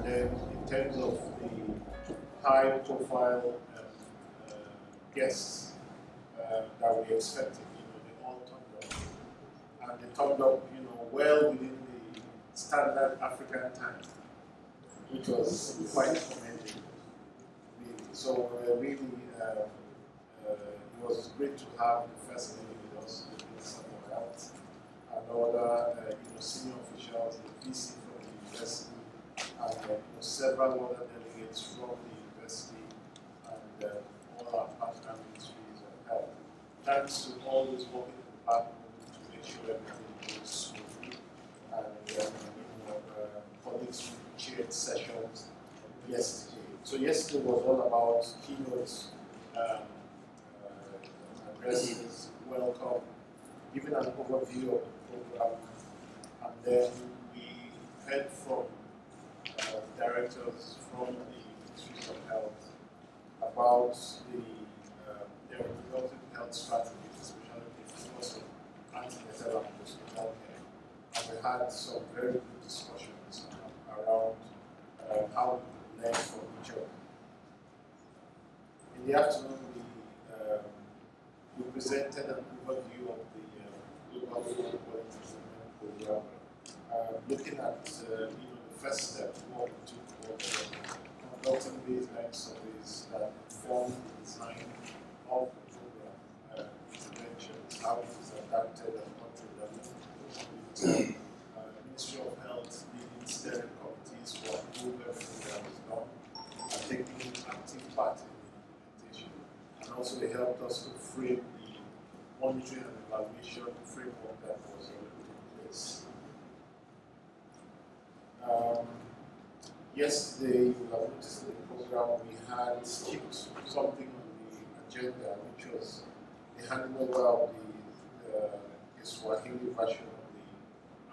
then in terms of the high-profile guests that we expected, they all turned up, and they turned up, well within the standard African time, which was quite commendable. Really. So really, it was great to have the first lady with us, the Minister for Health, and other senior officials, the VC from the university, and several other delegates from the university, and all our partner ministries of health. Thanks to all those working in the department to make sure everything goes smoothly, and colleagues who chaired sessions yesterday. So yesterday was all about keynotes, addresses, welcome, giving an overview of the program, and then we heard from directors from the Ministries of Health about their developing health strategy, especially the focus on antenatal and postnatal care. And we had some very good discussions around how we learn from each other. In the afternoon, we presented an overview of the Global Food Quality Improvement Program, looking at the first step, what we took was conducting baseline surveys that inform the design of the program, interventions, how it is adapted at country level, with Ministry of Health leading steering committees to approve everything that was done, and taking active part in the implementation. And also they helped us to frame the monitoring and evaluation framework that was already put in place. Yesterday, you have noticed in the program we had skipped something on the agenda, which was the handing over of the Swahili version of the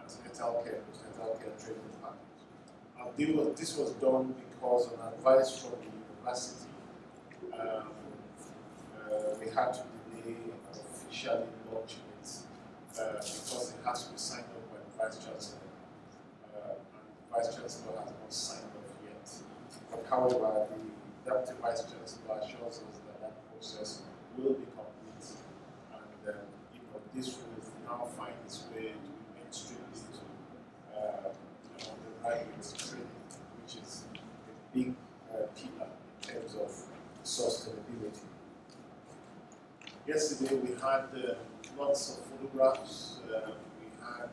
antenatal care, postnatal care training package. This was done because on advice from the university, we had to delay officially launching it because it has to be signed up by the Vice Chancellor. Vice Chancellor has not signed off yet. But however, the Deputy Vice Chancellor assures us that that process will be complete, and this will now find its way to be mainstream into undergraduate training, which is a big pillar in terms of sustainability. Yesterday we had lots of photographs. We had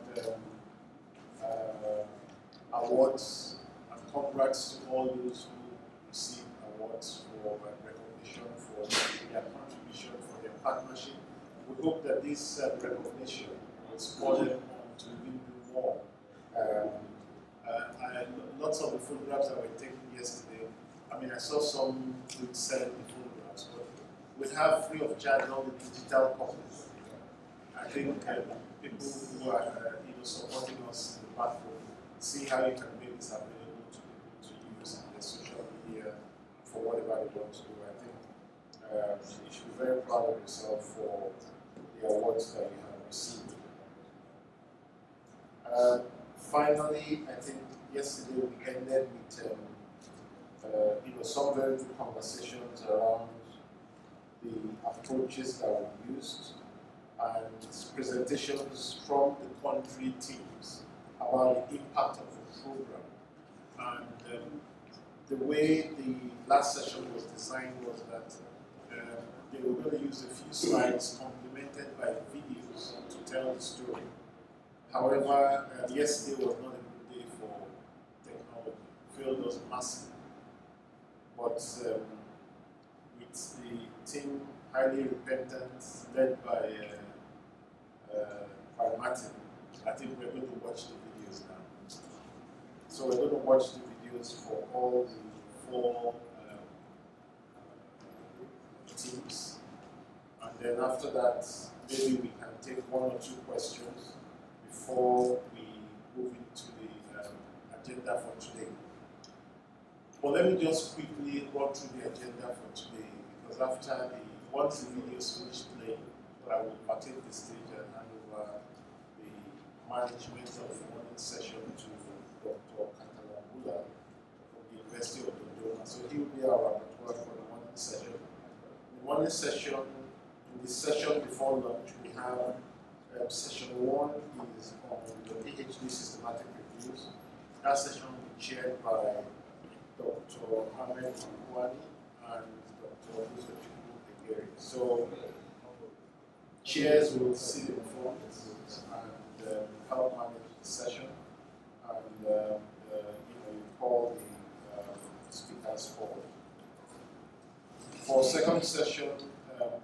awards, and congrats to all those who received awards for recognition for their contribution, for their partnership. We hope that this recognition will spur them on to even do more. Lots of the photographs that were taken yesterday, I saw some good selling photographs, but we have free of charge all the digital copies. I think people who are supporting us in the platform see how you can make this available to people to use in their social media for whatever they want to do. I think you should be very proud of yourself for the awards that you have received. Finally, I think yesterday we ended with some very good conversations around the approaches that we used and presentations from the country teams about the impact of the program. And the way the last session was designed was that they were going to use a few slides complemented by videos to tell the story. However, yesterday was not a good day for technology. Field was massive. But with the team highly repentant, led by Martin, I think we're going to watch the videos now. So we're going to watch the videos for all the 4 teams. And then after that, maybe we can take 1 or 2 questions before we move into the agenda for today. But let me just quickly run through the agenda for today, because once the videos finish playing, I will partake the stage and hand over the management of the morning session to Dr. session, in this session before lunch, we have session 1 is on the PhD systematic reviews. That session will be chaired by Dr. Ahmed Makwani and Dr. Kipekee. So, chairs will sit in front and help manage the session, and you call the speakers forward. For second session,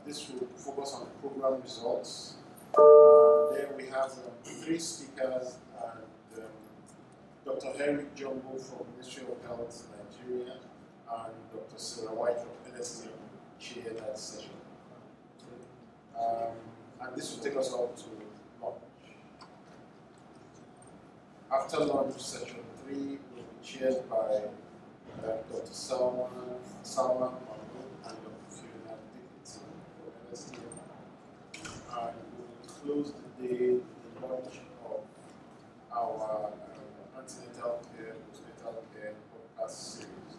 this will focus on program results. There we have 3 speakers, and Dr. Henry Jumbo from Ministry of Health, Nigeria, and Dr. Sarah White from NSTM chair that session. And this will take us up to lunch. After lunch, session 3 will be chaired by Dr. Salman Mahmoud and Dr. Fiona Dickinson from NSTM. And we will close the day with the launch of our antenatal care, postnatal care podcast series.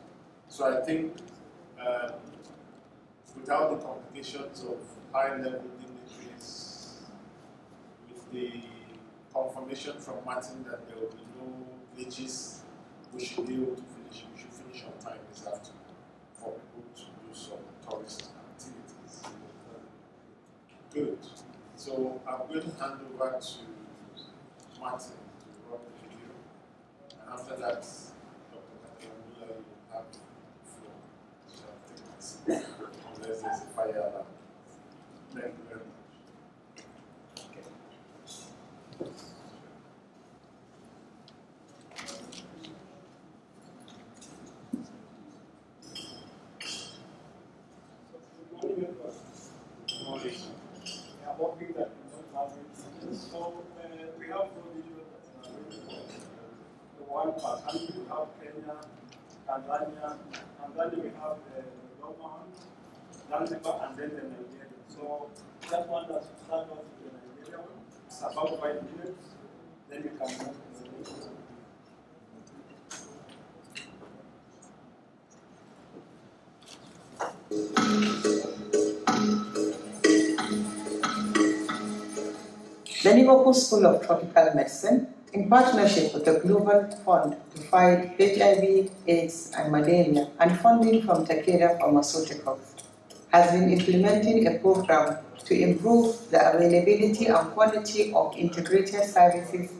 So I think without the complications of high-level dignitaries, with the confirmation from Martin that there will be no glitches, we should be able to finish. We should finish on time this afternoon for people to do some tourist activities. Good. So I'm going to hand over to Martin to run the video, and after that, Dr. Katamula will have the floor. So I think that's it, unless there's a fire alarm. Thank you very much. So we have 4 videos that are available. The one per country, we have Kenya, Tanzania, and then we have the Roma, Zanzibar, and then the Nigeria. So that one that starts off with the Nigeria one, it's about 5 minutes. Then we can move to the next one. The Liverpool School of Tropical Medicine, in partnership with the Global Fund to fight HIV, AIDS, and malaria, and funding from Takeda Pharmaceuticals, has been implementing a program to improve the availability and quality of integrated services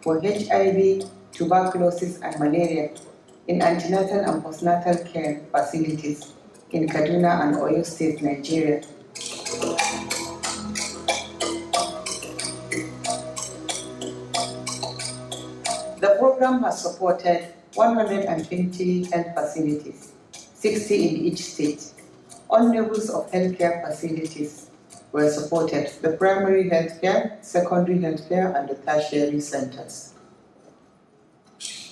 for HIV, tuberculosis, and malaria in antenatal and postnatal care facilities in Kaduna and Oyo State, Nigeria. The program has supported 120 health facilities, 60 in each state. All levels of healthcare facilities were supported: the primary healthcare, secondary healthcare, and the tertiary centers.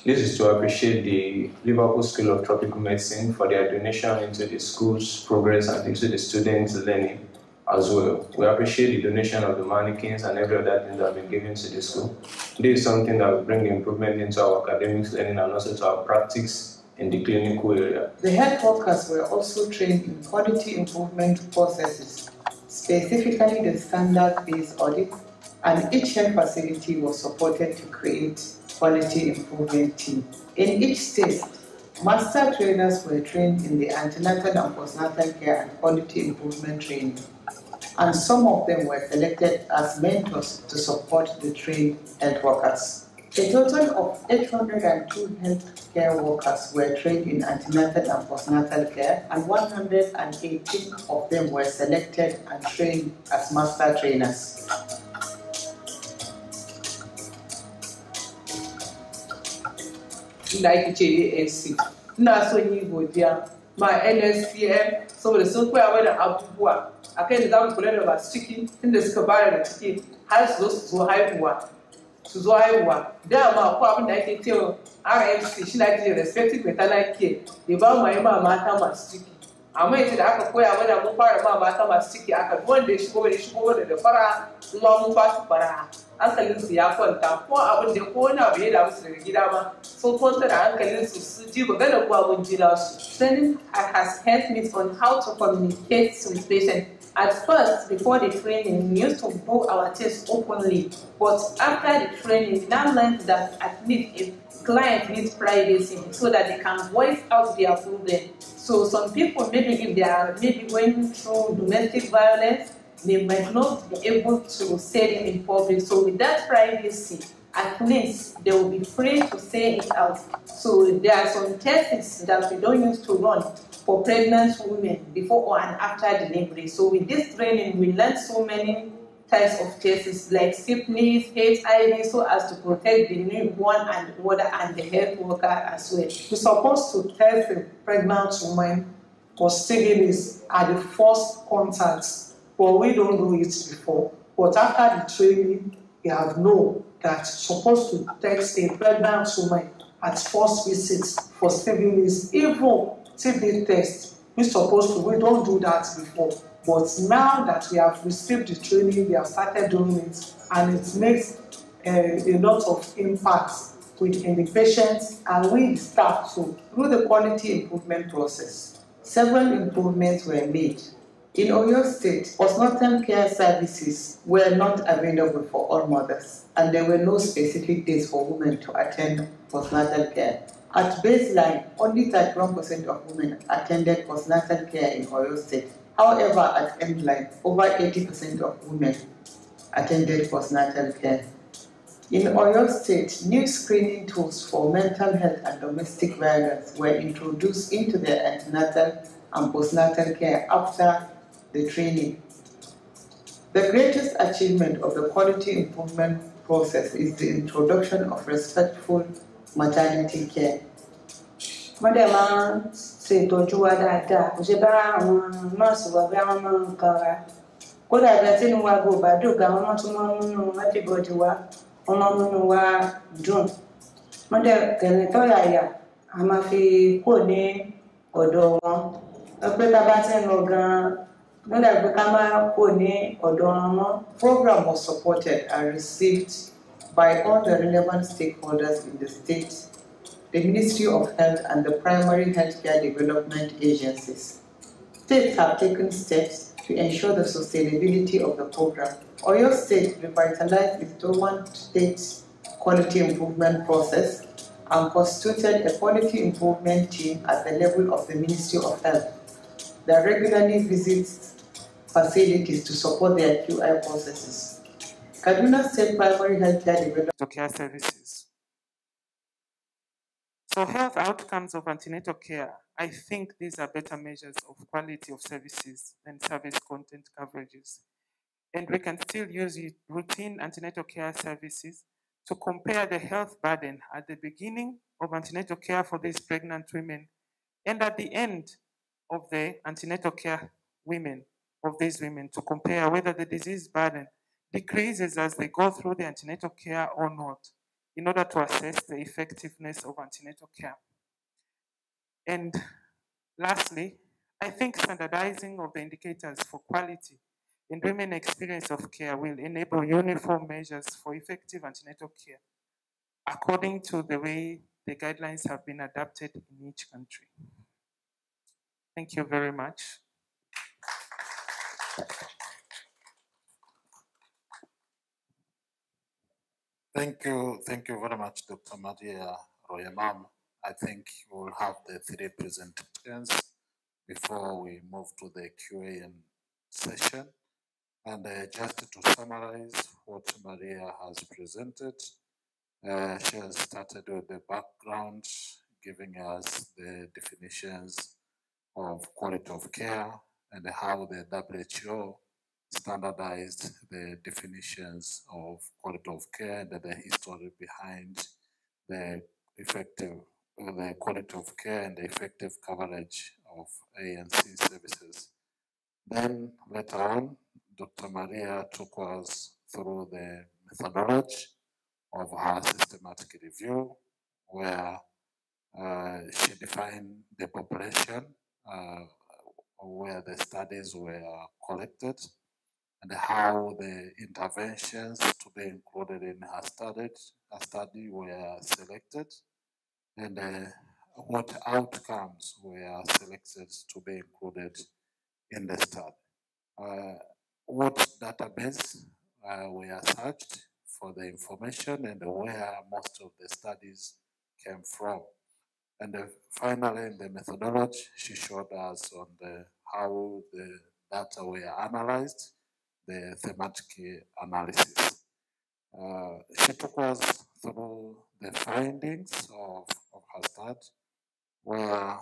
This is to appreciate the Liverpool School of Tropical Medicine for their donation into the school's progress and into the students' learning as well. We appreciate the donation of the mannequins and every other thing that have been given to the school. This is something that will bring improvement into our academic learning and also to our practice in the clinical area. The health workers were also trained in quality improvement processes, specifically the standard-based audit, and each health facility was supported to create quality improvement team. In each state, master trainers were trained in the antenatal and postnatal care and quality improvement training, and some of them were selected as mentors to support the trained health workers. A total of 802 healthcare workers were trained in antenatal and postnatal care, and 118 of them were selected and trained as master trainers. Like JAC, na so yi godiya ma NSTM saboda sun koya mana abubuwa akai da zamu kula da masu ciki tunda suka bayar da ciki har su zo haihuwa dama ko abin da ake cewa RMC shi ake respective maternal care da ba mu yi ma mata masu ciki amma yanzu da aka koya mana mun fara ma mata masu ciki aka wanda ya shigo da fara kuma mun ba su fara hankalinsu ya kwanta ko abin da ko wani abu ya damu su daga gida ma sun kwanta da hankalinsu su ji magana ko abin ji nasu. Training has helped me on how to communicate with patients. At first, before the training, we used to do our tests openly, but after the training, we now learned that at least a client needs privacy so that they can voice out their problem. So some people, maybe if they are going through domestic violence, they might not be able to say it in public. So with that privacy, at least they will be free to say it out. So there are some tests that we don't use to run for pregnant women before and after delivery. So with this training, we learned so many types of tests like syphilis, HIV, so as to protect the newborn and the mother and the health worker as well. We're supposed to test a pregnant woman for syphilis at the first contact, but we don't do it before. But after the training, we have known that supposed to test a pregnant woman at first visit for syphilis, even TB test. We don't do that before. But now that we have received the training, we have started doing it, and it makes a lot of impact within the patients and with the staff too. Through the quality improvement process, several improvements were made. In Oyo State, postnatal care services were not available for all mothers, and there were no specific days for women to attend postnatal care. At baseline, only 31% of women attended postnatal care in Oyo State. However, at endline, over 80% of women attended postnatal care. In Oyo State, new screening tools for mental health and domestic violence were introduced into the antenatal and postnatal care after the training. The greatest achievement of the quality improvement process is the introduction of respectful maternity care. Madam, say to Juada, Jeba, Master, Bama, Kara. Could I get in Wago Baduka, Mamma, Matibodua, Omamunua, June? Mother, can I tell ya? Amafi, Pone, Odo, a better batten organ. Program was supported and received by all the relevant stakeholders in the state, the Ministry of Health and the primary healthcare development agencies. States have taken steps to ensure the sustainability of the program. Oyo State revitalized its dormant state quality improvement process and constituted a quality improvement team at the level of the Ministry of Health that regularly visits facilities to support their QI processes. Kaduna State Primary Healthcare Development Care services. So health outcomes of antenatal care, I think these are better measures of quality of services than service content coverages. And we can still use routine antenatal care services to compare the health burden at the beginning of antenatal care for these pregnant women and at the end of the antenatal care of these women to compare whether the disease burden decreases as they go through the antenatal care or not, in order to assess the effectiveness of antenatal care. And lastly, I think standardizing of the indicators for quality in women experience of care will enable uniform measures for effective antenatal care according to the way the guidelines have been adapted in each country. Thank you very much. Thank you very much, Dr. Maria Royamam. I think we'll have the 3 presentations before we move to the Q&A session. And just to summarize what Maria has presented, she has started with the background, giving us the definitions of quality of care and how the WHO standardized the definitions of quality of care and the history behind the quality of care and the effective coverage of ANC services. Then later on, Dr. Maria took us through the methodology of her systematic review, where she defined the population where the studies were collected and how the interventions to be included in her study were selected, and what outcomes were selected to be included in the study. What database were searched for the information and where most of the studies came from. And finally, the methodology she showed us on how the data were analyzed, the thematic analysis. She took us through the findings of her study, where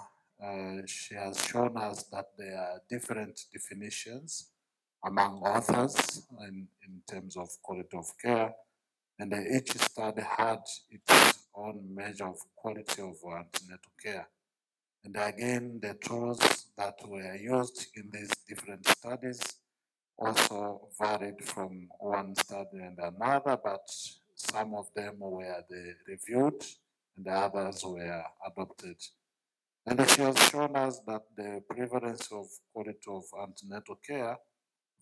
she has shown us that there are different definitions among authors in terms of quality of care, and each study had its own measure of quality of antenatal care. And again, the tools that were used in these different studies also varied from one study and another, but some of them were reviewed and the others were adopted. And she has shown us that the prevalence of quality of antenatal care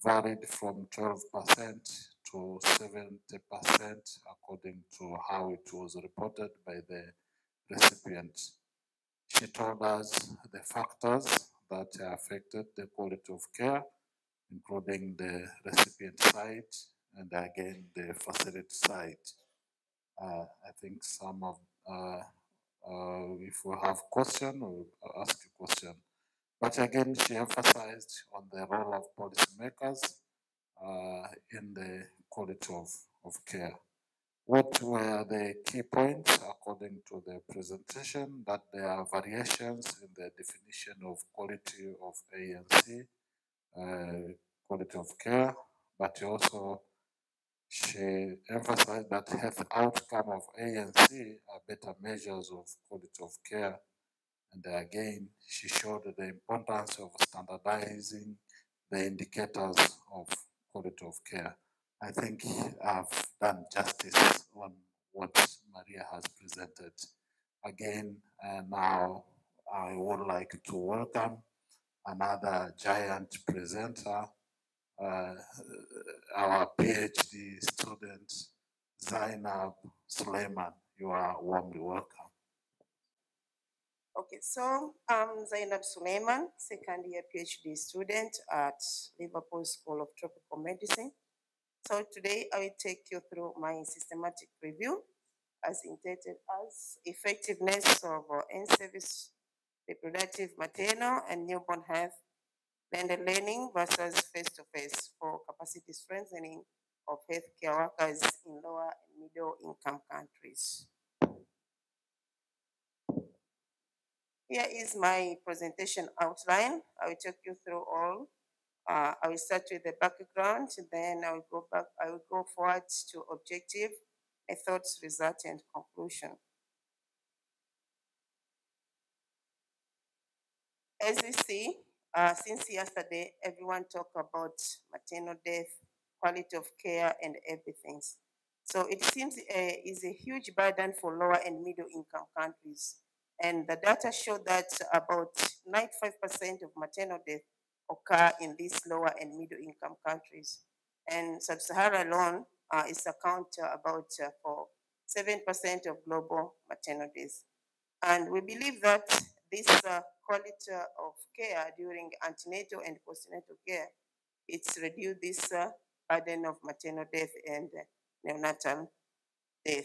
varied from 12% to 70% according to how it was reported by the recipient. She told us the factors that affected the quality of care, including the recipient site and again the facility site. I think some of, if we have question, we'll ask a question. But again, she emphasized on the role of policymakers in the quality of care. What were the key points according to the presentation? That there are variations in the definition of quality of ANC, quality of care, but also she emphasized that health outcome of ANC are better measures of quality of care. And again, she showed the importance of standardizing the indicators of quality of care. I think I've done justice on what Maria has presented. Again, now I would like to welcome another giant presenter, our PhD student, Zainab Suleiman. You are warmly welcome. Okay, so I'm Zainab Suleiman, second year PhD student at Liverpool School of Tropical Medicine. So today I will take you through my systematic review as entitled as Effectiveness of In-Service Reproductive, Maternal and Newborn Health, Blended Learning versus Face-to-Face for Capacity Strengthening of Healthcare Workers in Lower and Middle Income Countries. Here is my presentation outline. I will take you through all. I will start with the background, then I will go back. I will go forward to objective, thoughts, result, and conclusion. As you see, since yesterday, everyone talked about maternal death, quality of care, and everything. So it seems is a huge burden for lower and middle income countries. And the data show that about 95% of maternal death occur in these lower and middle income countries. And Sub-Sahara alone is account about for 7% of global maternal deaths. And we believe that this quality of care during antenatal and postnatal care, it's reduced this burden of maternal death and neonatal death.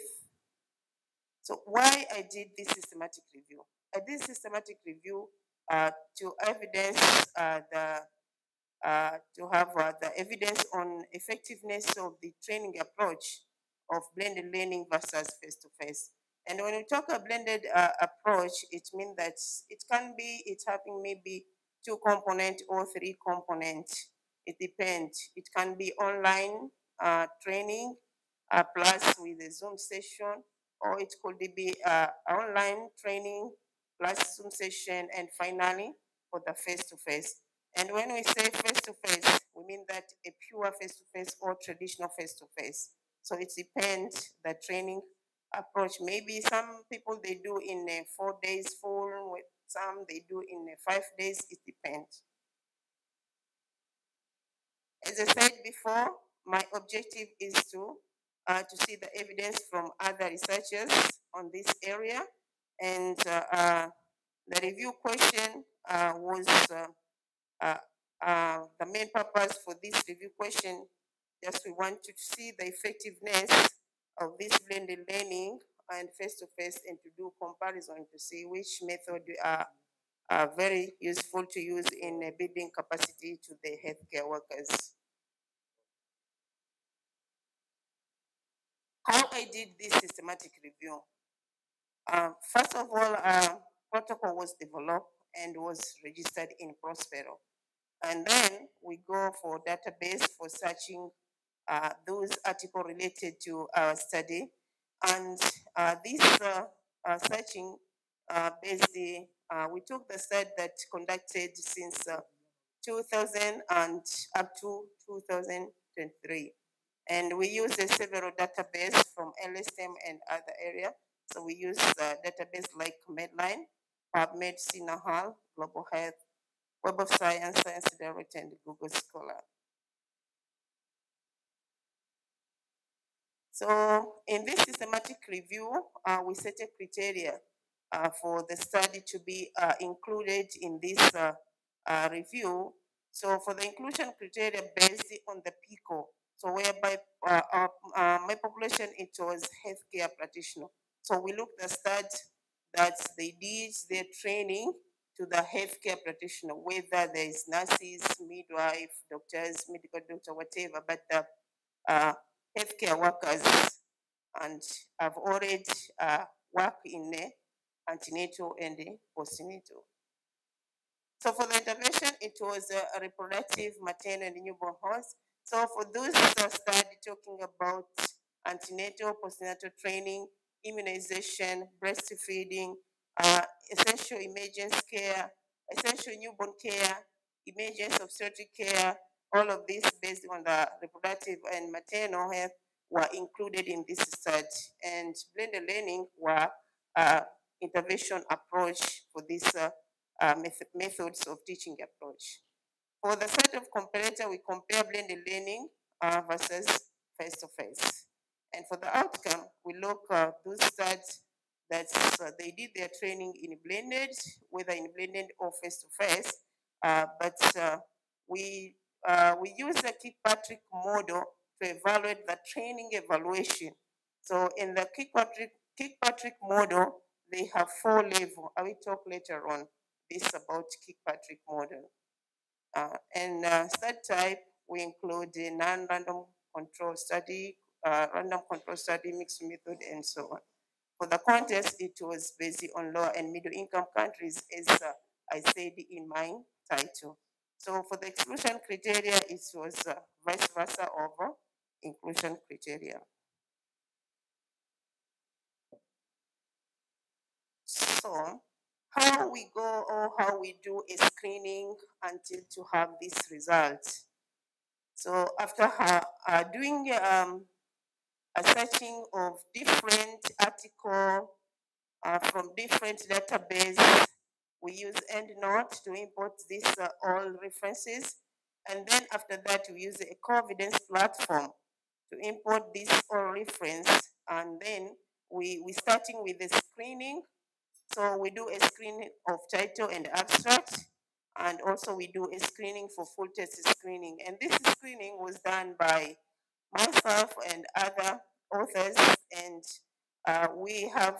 So why I did this systematic review? I did systematic review to evidence to have the evidence on effectiveness of the training approach of blended learning versus face-to-face. And when we talk a blended approach, it means that it's having maybe 2 components or 3 components. It depends. It can be online training plus with a Zoom session, or it could be online training plus Zoom session, and finally for the face-to-face. And when we say face-to-face, we mean that a pure face-to-face or traditional face-to-face. So it depends the training approach. Maybe some people they do in 4 days full, with some they do in 5 days. It depends. As I said before, my objective is to see the evidence from other researchers on this area, and the review question was the main purpose for this review question. Just we want to see the effectiveness of this blended learning and face-to-face, and to do comparison to see which method are very useful to use in building capacity to the healthcare workers. How I did this systematic review. First of all, protocol was developed and was registered in Prospero. And then we go for database for searching those articles related to our study. And this searching we took the study that conducted since 2000 and up to 2023. And we use several databases from LSM and other area. So we use database like Medline, PubMed, Sinahal, Global Health, Web of Science, Science Direct, and Google Scholar. So in this systematic review, we set a criteria for the study to be included in this review. So for the inclusion criteria based on the PICO, so whereby my population, it was healthcare practitioner. So we looked at stats that they did their training to the healthcare practitioner, whether there is nurses, midwife, doctors, medical doctor, whatever, but the healthcare workers, and I've already worked in antenatal and postnatal. So for the intervention, it was a reproductive, maternal, and newborn health. So for those that study talking about antenatal, postnatal training, immunization, breastfeeding, essential emergency care, essential newborn care, emergency obstetric care, all of this based on the reproductive and maternal health were included in this study. And blended learning were intervention approach for these methods of teaching approach. For the set of comparator, we compare blended learning versus face-to-face. And for the outcome, we look at those studies that they did their training in blended, whether in blended or face-to-face, but we use the Kirkpatrick model to evaluate the training evaluation. So in the Kirkpatrick model, they have 4 levels. I will talk later on this about Kirkpatrick model. And study type, we include a non-random control study, random control study, mixed method, and so on. For the contest, it was based on lower and middle income countries, as I said in my title. So for the exclusion criteria, it was vice versa over inclusion criteria. So how we go or how we do a screening until to have this result. So after doing a searching of different articles from different databases, we use EndNote to import these all references. And then after that, we use a co-evidence platform to import this all reference. And then we starting with the screening. So we do a screening of title and abstract, and also we do a screening for full text screening. And this screening was done by myself and other authors, and we had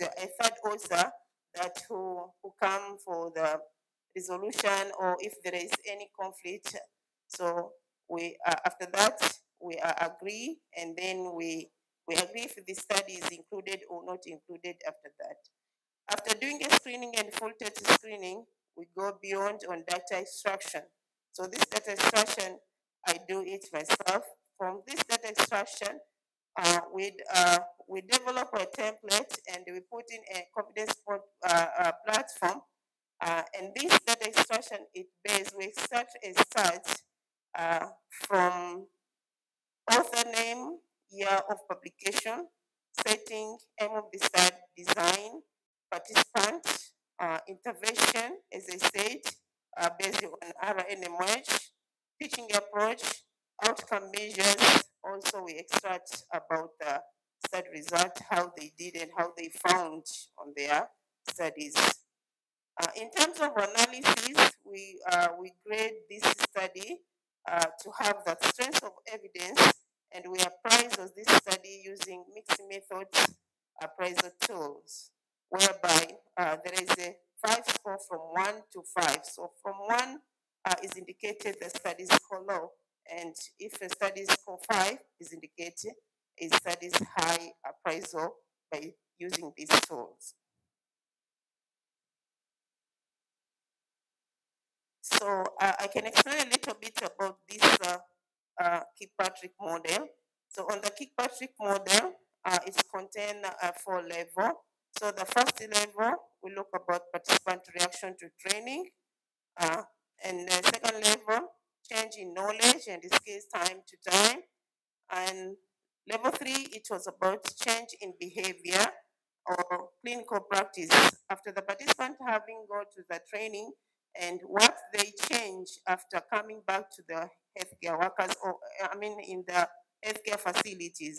a third author that who come for the resolution, or if there is any conflict. So we after that we agree, and then we agree if the study is included or not included after that. After doing a screening and full text screening, we go beyond on data extraction. So this data extraction, I do it myself. From this data extraction, we develop a template and we put in a confidence platform. And this data extraction, we extract a start from author name, year of publication, setting, aim of the study, design, participant, intervention, as I said, based on RNMH, teaching approach, outcome measures. Also, we extract about the study result, how they did and how they found on their studies. In terms of analysis, we grade this study to have the strength of evidence, and we appraise this study using mixed methods appraisal tools, whereby there is a 5 score from 1 to 5. So from 1 is indicated the study score low, and if a study score 5 is indicated a study's high appraisal by using these tools. So I can explain a little bit about this Kirkpatrick model. So on the Kirkpatrick model, it's contained 4 levels. So the first level, we look about participant reaction to training. And the second level, change in knowledge and skills time to time. And level 3, it was about change in behavior or clinical practice after the participant having gone to the training and what they change after coming back to the healthcare workers, or I mean in the healthcare facilities.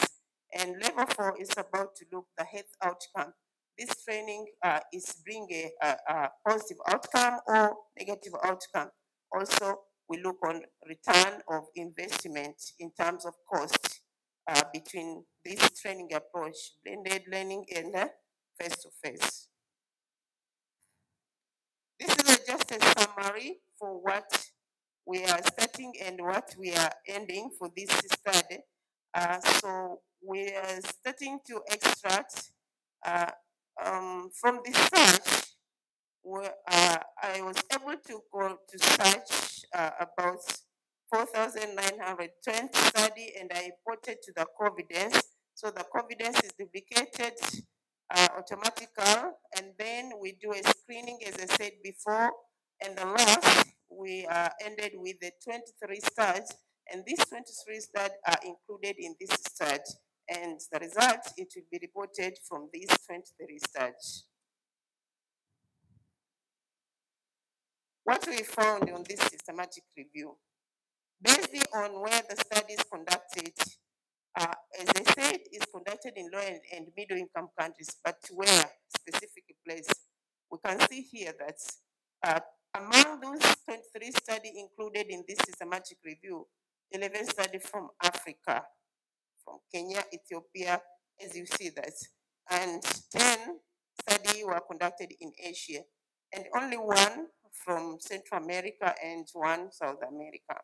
And level 4 is about to look the health outcome. This training is bringing a positive outcome or negative outcome. Also, we look on return of investment in terms of cost between this training approach, blended learning and face-to-face. This is just a summary for what we are starting and what we are ending for this study. So we are starting to extract from the search. I was able to go to search about 4,920 study, and I reported to the confidence. So the confidence is duplicated automatical, and then we do a screening, as I said before, and the last we ended with the 23 studs, and these 23 studs are included in this stud, and the result, it will be reported from these 23 studs. What we found on this systematic review, based on where the study is conducted, as I said, is conducted in low and middle income countries, but where specific place? We can see here that among those 23 studies included in this systematic review, 11 studies from Africa, from Kenya, Ethiopia, as you see that, and 10 studies were conducted in Asia, and only 1 from Central America and 1 South America.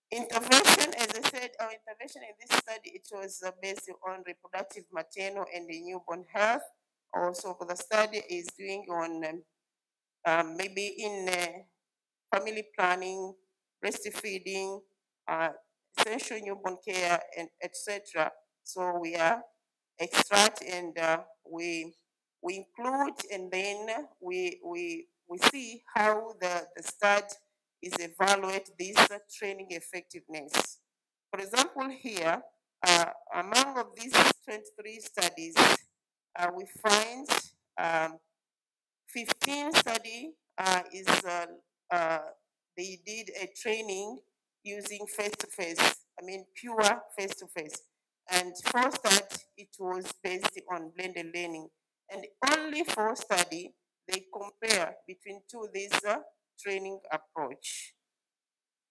Intervention, as I said, our intervention in this study, it was based on reproductive, maternal, and the newborn health. Also, the study is doing on maybe in family planning, breastfeeding, essential newborn care, and etc. So we are extract and we include, and then we see how the study is evaluate this training effectiveness. For example, here, among of these 23 studies, we find 15 study they did a training using face-to-face, I mean pure face-to-face. And 4 study, it was based on blended learning. And only 4 study, they compare between 2 these training approach.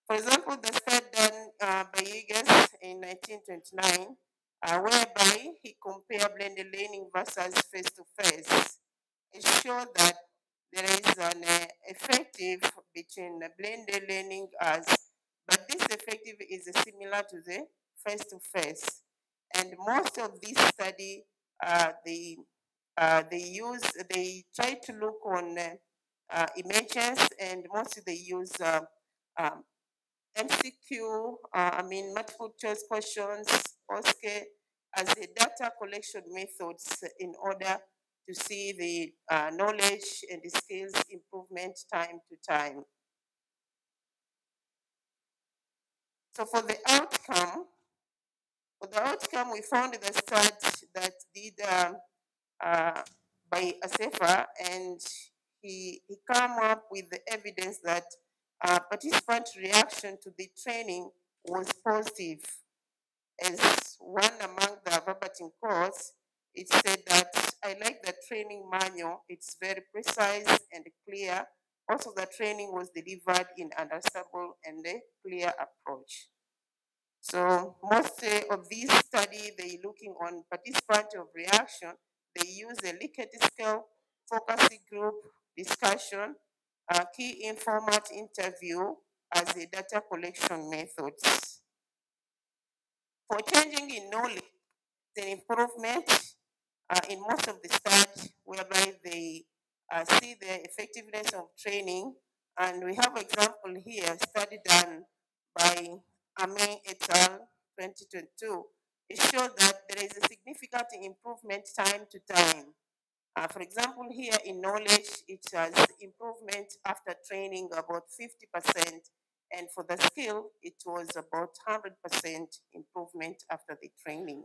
For example, the study done by Egas in 1929, whereby he compared blended learning versus face-to-face. It showed that there is an effective between the blended learning but this effective is similar to the face-to-face. And most of these study, they try to look on images, and mostly they use MCQ, I mean multiple choice questions, OSCE, as the data collection methods in order to see the knowledge and the skills improvement time to time. So for the outcome, we found the study that did by Asefa, and he came up with the evidence that participant reaction to the training was positive. As one among the verbatim quotes, it said that I like the training manual. It's very precise and clear. Also, the training was delivered in understandable and a clear approach. So most of these study, they looking on participant of reaction. They use a Likert scale, focus group discussion, key informant interview as a data collection methods. For changing in knowledge, the improvement in most of the study whereby they see the effectiveness of training. And we have example here, study done by Amin et al. 2022. It shows that there is a significant improvement time to time. For example, here in knowledge, it has improvement after training about 50%, and for the skill, it was about 100% improvement after the training.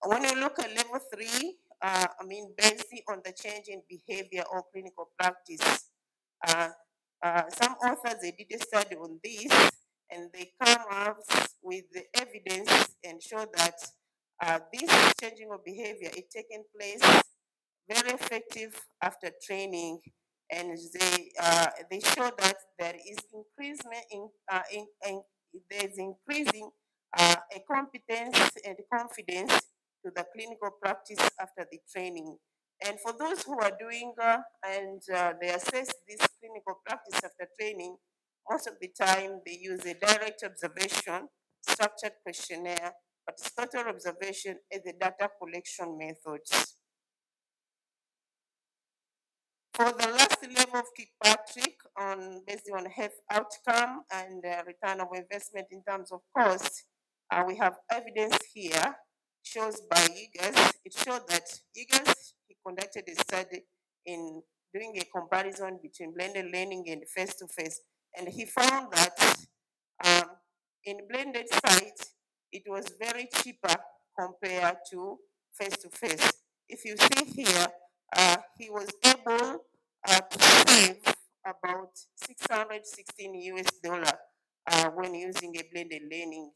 When you look at level 3, based on the change in behavior or clinical practice, some authors, they did a study on this, and they come up with the evidence and show that this changing of behavior is taking place very effective after training, and they show that there is increasement there's increasing a competence and confidence to the clinical practice after the training. And for those who are doing they assess this clinical practice after training, most of the time they use a direct observation, structured questionnaire, participatory observation as a data collection methods. For the last level of Kirkpatrick, based on health outcome and return of investment in terms of cost, we have evidence here shows by Eagers. It showed that Eagers, he conducted a study in doing a comparison between blended learning and face-to-face, and he found that in blended sites, it was very cheaper compared to face-to-face. If you see here, he was able to save about 616 US dollar when using a blended learning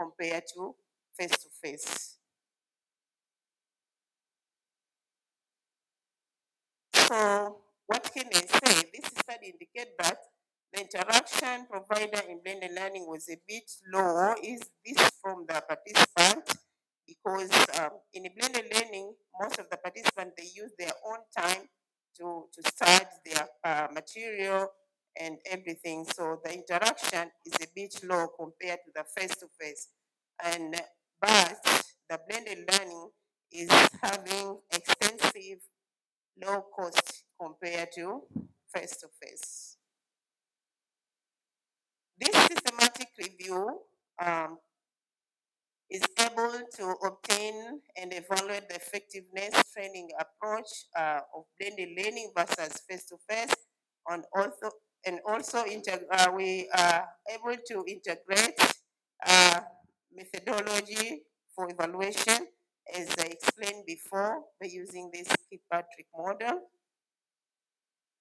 compared to face-to-face. So what can I say? This study indicates that the interaction provider in blended learning was a bit low. Is this from the participant? Because in blended learning, most of the participants, they use their own time to study their material and everything. So the interaction is a bit low compared to the face-to-face. But the blended learning is having extensive low cost compared to face-to-face. This systematic review is able to obtain and evaluate the effectiveness training approach of blended learning versus face-to-face, and also we are able to integrate methodology for evaluation, as I explained before, by using this Kirkpatrick model.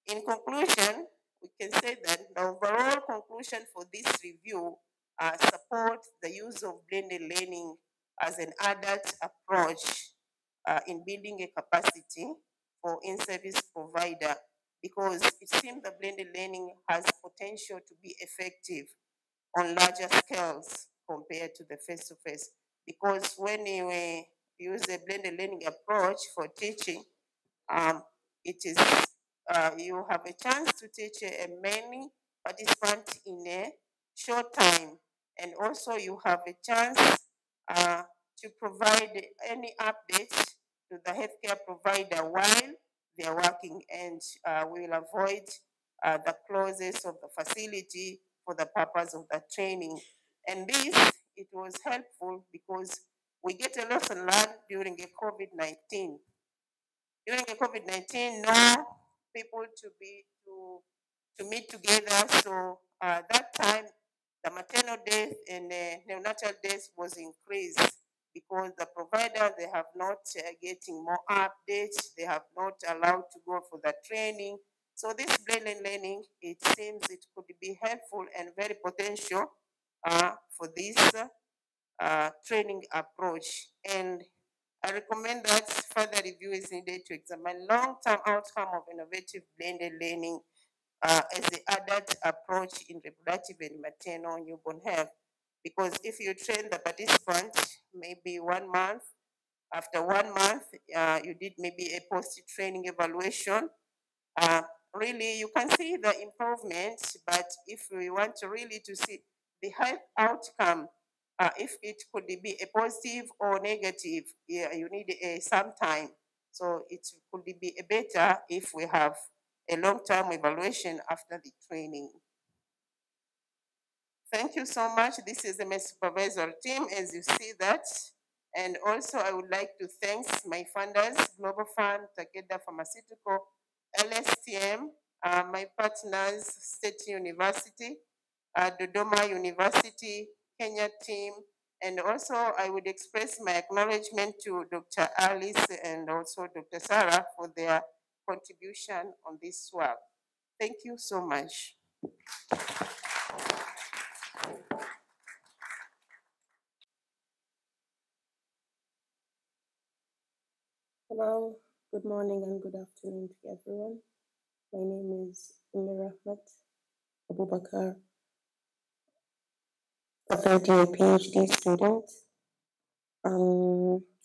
In conclusion, we can say that the overall conclusion for this review supports the use of blended learning as an adult approach in building a capacity for in-service provider, because it seems the blended learning has potential to be effective on larger scales compared to the face-to-face. Because when you use a blended learning approach for teaching, it is you have a chance to teach many participants in a short time, and also you have a chance to provide any updates to the healthcare provider while they are working, and we will avoid the closes of the facility for the purpose of the training. And this, it was helpful because we get a lesson learned during a COVID-19. During the COVID-19, no people to meet together. So that time, the maternal death and neonatal death was increased because the provider, they have not getting more updates, they have not allowed to go for the training. So this blended learning, it seems it could be helpful and very potential for this training approach. And I recommend that further review is needed to examine long-term outcome of innovative blended learning as the adult approach in reproductive and maternal newborn health. Because if you train the participants maybe 1 month, after 1 month, you did maybe a post-training evaluation, uh, really you can see the improvement, but if we want to really to see the health outcome, if it could be a positive or negative, yeah, you need some time. So it could be better if we have a long-term evaluation after the training. Thank you so much. This is the supervisor team, as you see that. And also I would like to thank my funders, Global Fund, Takeda Pharmaceutical, LSTM, my partners, State University, Dodoma University, Kenya team, and also I would express my acknowledgement to Dr. Alice and also Dr. Sarah for their contribution on this work. Thank you so much. Hello, good morning and good afternoon to everyone. My name is Umir Ahmed Abubakar, a third-year PhD student.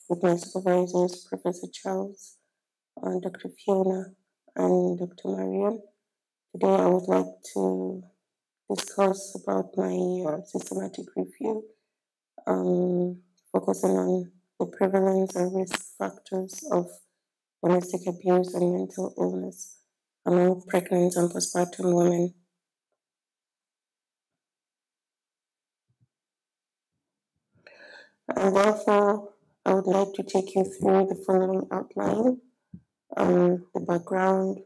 With my supervisors, Professor Charles, Dr. Fiona, and Dr. Mariam. Today I would like to discuss about my systematic review, focusing on the prevalence and risk factors of domestic abuse and mental illness among pregnant and postpartum women. And therefore, I would like to take you through the following outline, the background,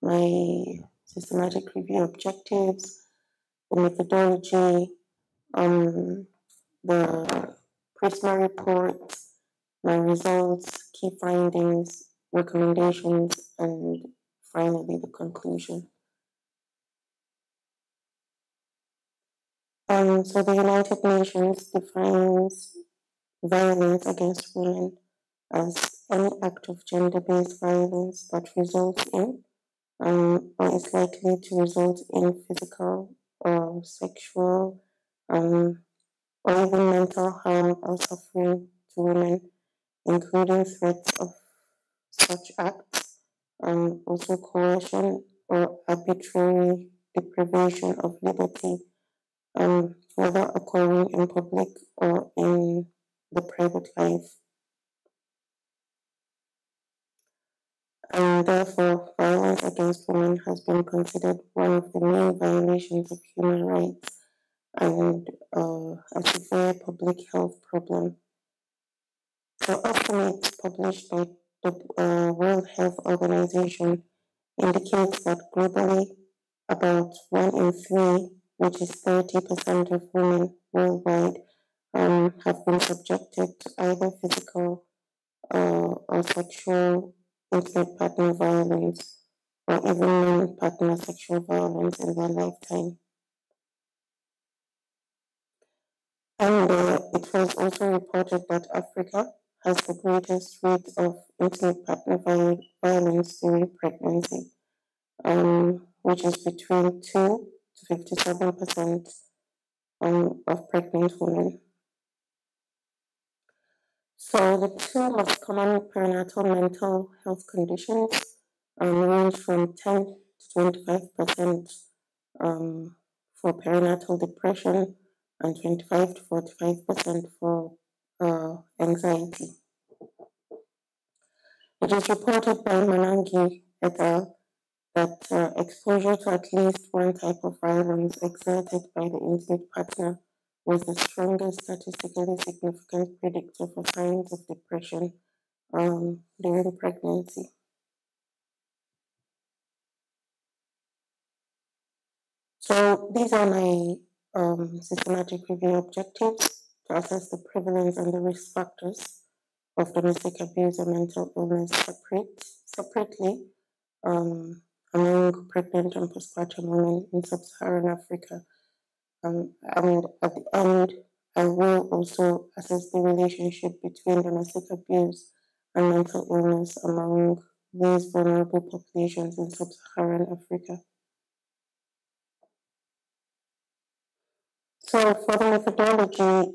my systematic review objectives, the methodology, the PRISMA report, my results, key findings, recommendations, and finally the conclusion. So the United Nations defines violence against women as any act of gender-based violence that results in or is likely to result in physical or sexual or even mental harm or suffering to women, including threats of such acts, also coercion or arbitrary deprivation of liberty, whether occurring in public or in the private life. And therefore, violence against women has been considered one of the main violations of human rights and a severe public health problem. The estimates published by the World Health Organization indicates that globally, about 1 in 3, which is 30% of women worldwide, have been subjected to either physical or sexual intimate partner violence or even non-partner sexual violence in their lifetime. And it was also reported that Africa has the greatest rate of intimate partner violence during pregnancy, which is between 2 to 57% of pregnant women. So the 2 most common perinatal mental health conditions range from 10 to 25% for perinatal depression and 25 to 45% for anxiety. It is reported by Manangi et al. That exposure to at least one type of violence exerted by the intimate partner was the strongest statistically significant predictor for signs of depression during pregnancy. So these are my systematic review objectives. to assess the prevalence and the risk factors of domestic abuse and mental illness separately among pregnant and postpartum women in sub-Saharan Africa. And at the end, I will also assess the relationship between domestic abuse and mental illness among these vulnerable populations in sub-Saharan Africa. So for the methodology,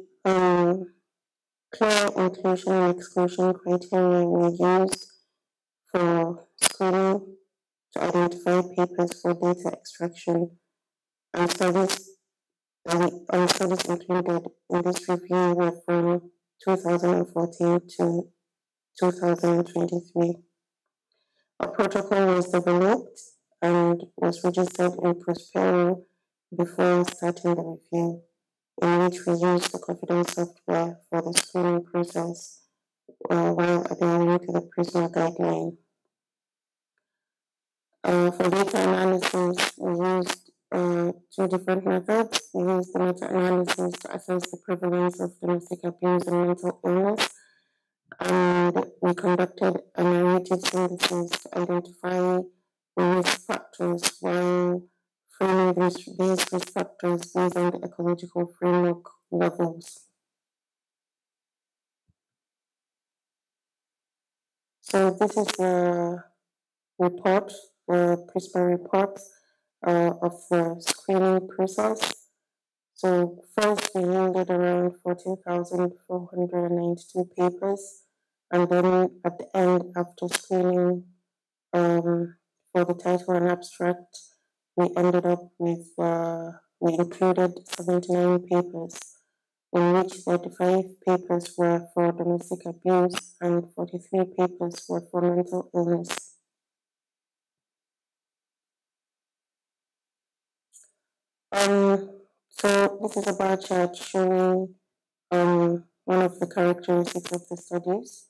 clear inclusion and exclusion criteria were used for screening to identify papers for data extraction, and studies included in this review were from 2014 to 2023. A protocol was developed and was registered in Prospero before starting the review, in which we used the confidence software for the screening process while adhering to the PRISMA guideline. For data analysis, we used two different methods. We used the meta-analysis to assess the prevalence of domestic abuse and mental illness, and we conducted a narrative synthesis to identify the risk factors while framing these risk factors using the ecological framework levels. So this is the report, the PRISMA report of the screening process. So first we yielded around 14,492 papers, and then at the end, after screening for the title and abstract, we ended up with, we included 79 papers, in which 35 papers were for domestic abuse and 43 papers were for mental illness. So this is a bar chart showing one of the characteristics of the studies.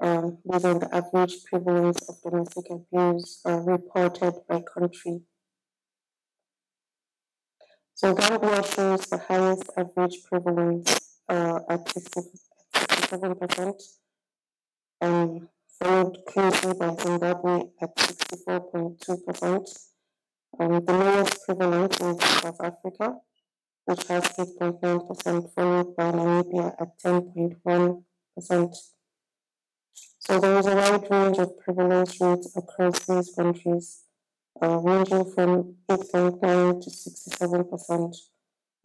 These are the average prevalence of domestic abuse reported by country. So Gambia shows the highest average prevalence at 67%, followed closely by Zimbabwe at 64.2%. The lowest prevalence is South Africa, which has 8.9%, followed by Namibia at 10.1%. So there is a wide range of prevalence rates across these countries, ranging from 8.9 to 67%,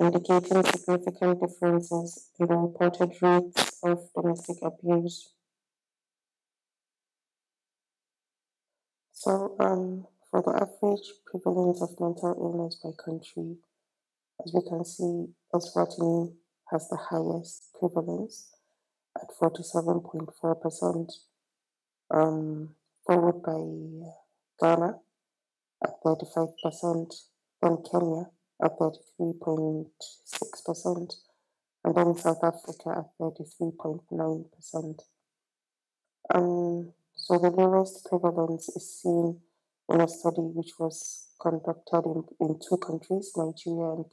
indicating significant differences in the reported rates of domestic abuse. So for the average prevalence of mental illness by country, as we can see, Eswatini has the highest prevalence at 47.4%, followed by Ghana at 35%, then Kenya at 33.6%, and then South Africa at 33.9%. So the lowest prevalence is seen in a study which was conducted in two countries, Nigeria and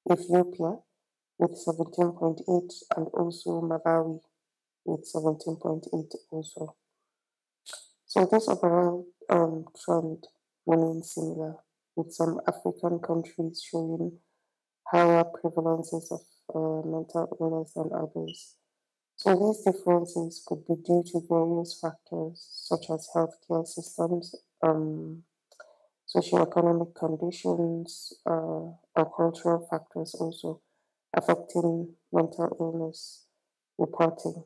Ethiopia with 17.8, and also Malawi with 17.8 also. So this overall trend remains similar, with some African countries showing higher prevalences of mental illness than others. So these differences could be due to various factors such as healthcare systems, socioeconomic conditions, or cultural factors also affecting mental illness reporting.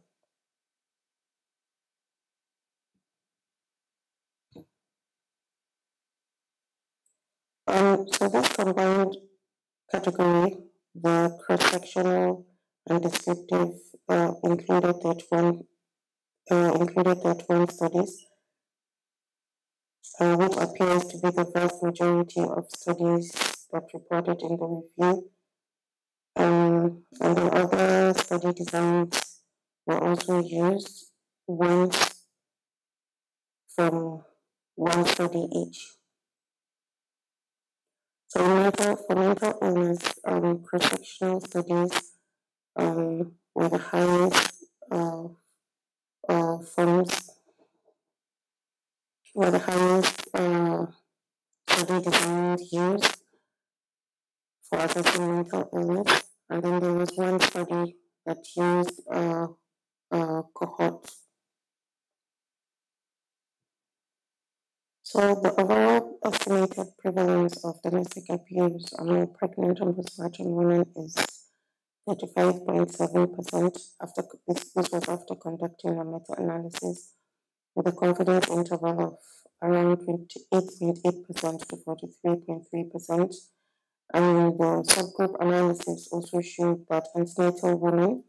So this combined category, the cross-sectional and descriptive, included 31 studies, which appears to be the vast majority of studies that reported in the review. And then other study designs were also used, once from one study each. So for mental illness, cross-sectional studies were the highest forms, were the highest study designs used for assessing mental illness. And then there was one study that used cohorts. So the overall estimated prevalence of domestic abuse among pregnant and postpartum women is 35.7%. This was after conducting a meta-analysis with a confidence interval of around 28.8% to 43.3%. And the subgroup analysis also showed that antenatal women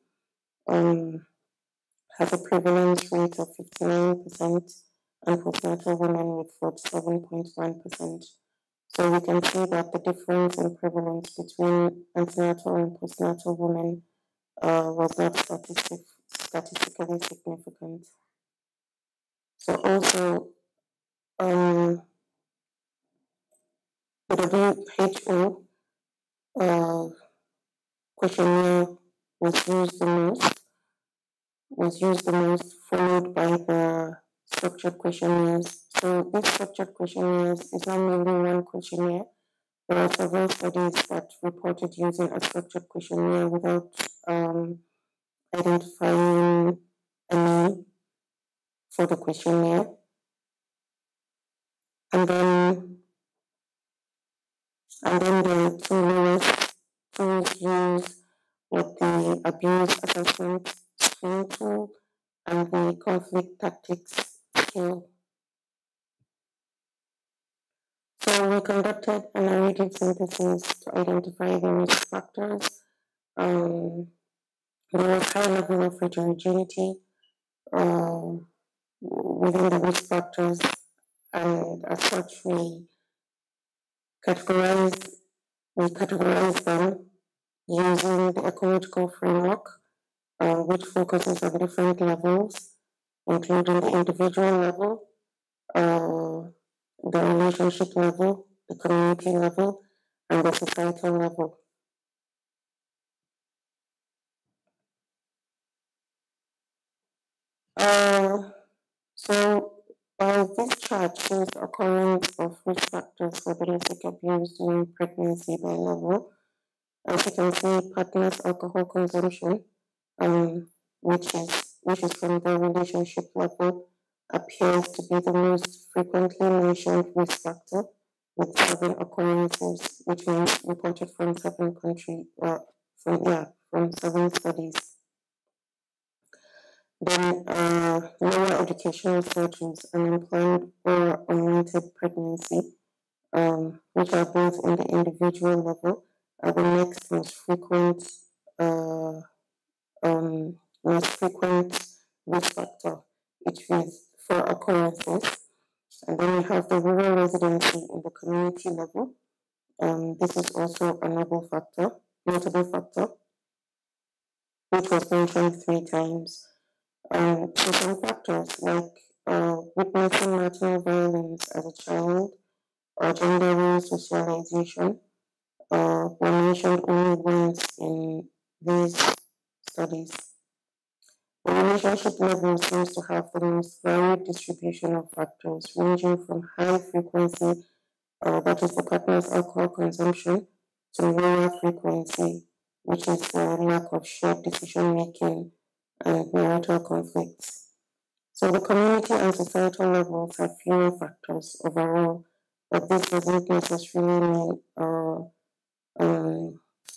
has a prevalence rate of 59% and postnatal women with 47.1%. So we can see that the difference in prevalence between antenatal and postnatal women was not statistically significant. So also, the WHO questionnaire was used the most, followed by the structured questionnaires. So these structured questionnaires is not merely one questionnaire. There are several studies that reported using a structured questionnaire without identifying a name for the questionnaire. And then the two lowest tools used with the abuse assessment screen tool and the conflict tactics scale. So we conducted a narrative synthesis to identify the risk factors. There was high level of heterogeneity within the risk factors, and as such we categorize them using the ecological framework, which focuses on different levels, including the individual level, the relationship level, the community level, and the societal level. This chart shows the occurrence of risk factors for domestic abuse during pregnancy by level. As you can see, partners' alcohol consumption, which is from the relationship level, appears to be the most frequently mentioned risk factor, with 7 occurrences, which means reported from 7 countries, from 7 studies. Then lower educational status and unplanned or unwanted pregnancy, which are both in the individual level, are the next most frequent risk factor, which is 4 occurrences. And then we have the rural residency in the community level. This is also a notable factor, which was mentioned 3 times. So some factors like witnessing maternal violence as a child or gender role socialization were mentioned only once in these studies. The relationship level seems to have the most varied distribution of factors, ranging from high frequency, that is the partner's alcohol consumption, to lower frequency, which is the lack of shared decision making and marital conflicts. So the community and societal levels have fewer factors overall, but this doesn't necessarily mean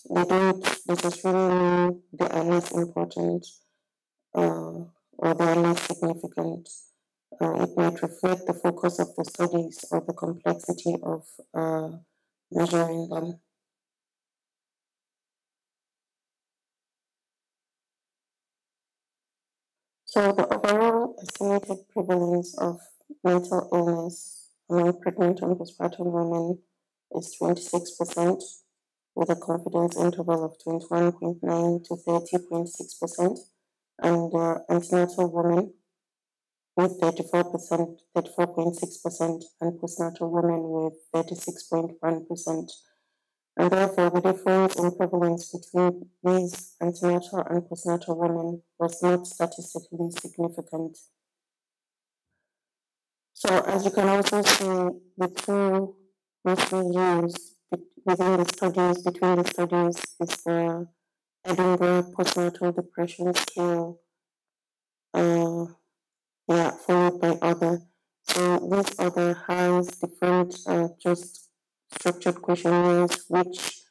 they don't necessarily mean they are less important or they are less significant. It might reflect the focus of the studies or the complexity of measuring them. So the overall estimated prevalence of mental illness among pregnant and postpartum women is 26%, with a confidence interval of 21.9 to 30.6%, and antenatal women with 34.6%, and postnatal women with 36.1%. and therefore the difference in prevalence between these antenatal and postnatal women was not statistically significant. So as you can also see, the two mostly used within the studies, between the studies, is the Edinburgh postnatal depression scale, followed by other. So this other has different just structured questionnaires which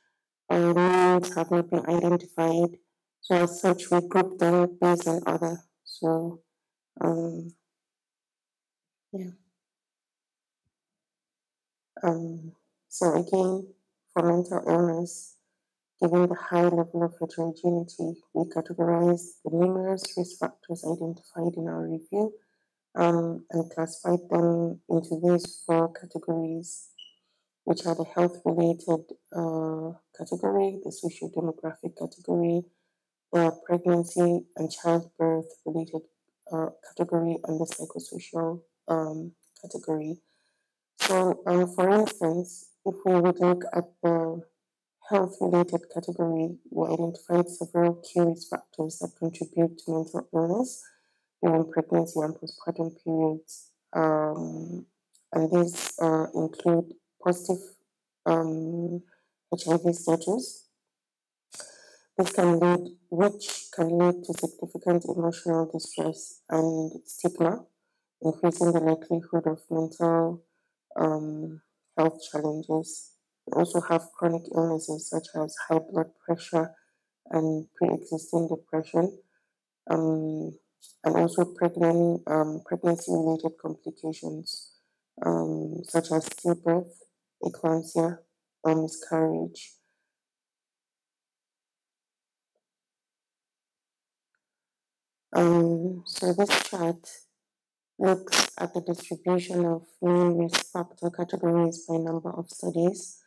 names have not been identified. So as such, we group them based on other. So so again, for mental illness, given the high level of heterogeneity, we categorize the numerous risk factors identified in our review and classified them into these four categories, which are the health-related category, the socio-demographic category, the pregnancy and childbirth-related category, and the psychosocial category. So, for instance, if we would look at the health-related category, we identified several key risk factors that contribute to mental illness during pregnancy and postpartum periods. And these include positive HIV status. Which can lead to significant emotional distress and stigma, increasing the likelihood of mental health challenges. We also have chronic illnesses such as high blood pressure and pre-existing depression, and also pregnancy-related complications such as stillbirth, eclampsia, or miscarriage. So this chart looks at the distribution of main risk factor categories by number of studies.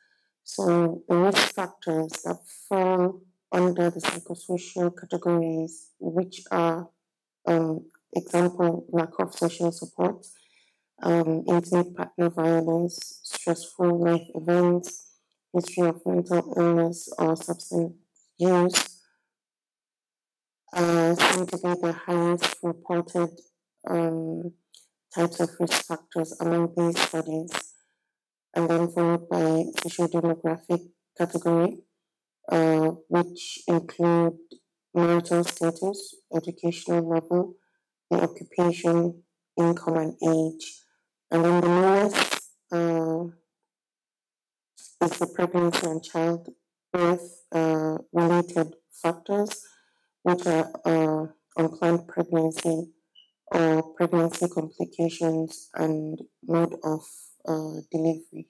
So the risk factors that fall under the psychosocial categories, which are example, lack of social support, intimate partner violence, stressful life events, history of mental illness or substance use, seem to be the highest reported types of risk factors among these studies, and then followed by socio-demographic category, which include marital status, educational level, the occupation, income, and age. And then the lowest is the pregnancy and childbirth related factors, which are unplanned pregnancy or pregnancy complications and mode of delivery.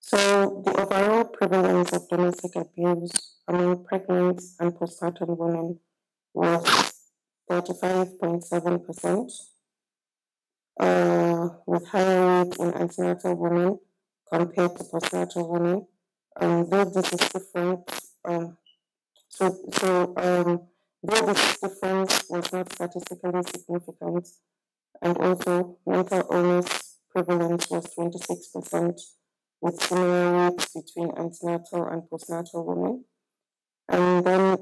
So the overall prevalence of domestic abuse among pregnant and postpartum women was 35.7%, with higher rates in antenatal women compared to postnatal women. Though this is different, though this difference was not statistically significant, and also mental illness prevalence was 26%, with similar rates between antenatal and postnatal women. And then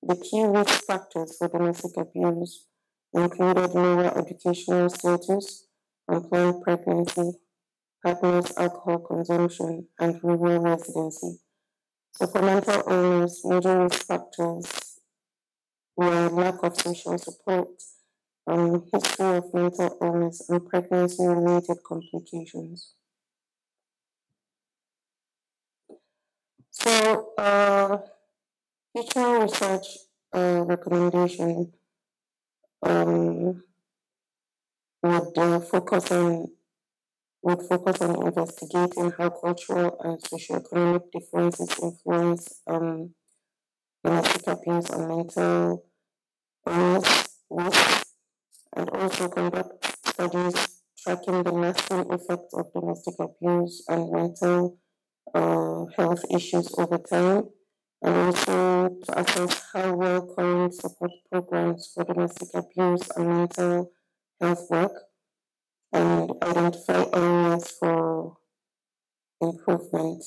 the key risk factors for domestic abuse included lower educational status, unplanned pregnancy, partner's alcohol consumption, and rural residency. So for mental illness, major risk factors were lack of social support, history of mental illness, and pregnancy-related complications. So future research recommendation would focus on investigating how cultural and socioeconomic differences influence domestic abuse and mental illness risks, and also conduct studies tracking the lasting effects of domestic abuse and mental health issues over time, and also to assess how well current support programs for domestic abuse and mental health work, and identify areas for improvement.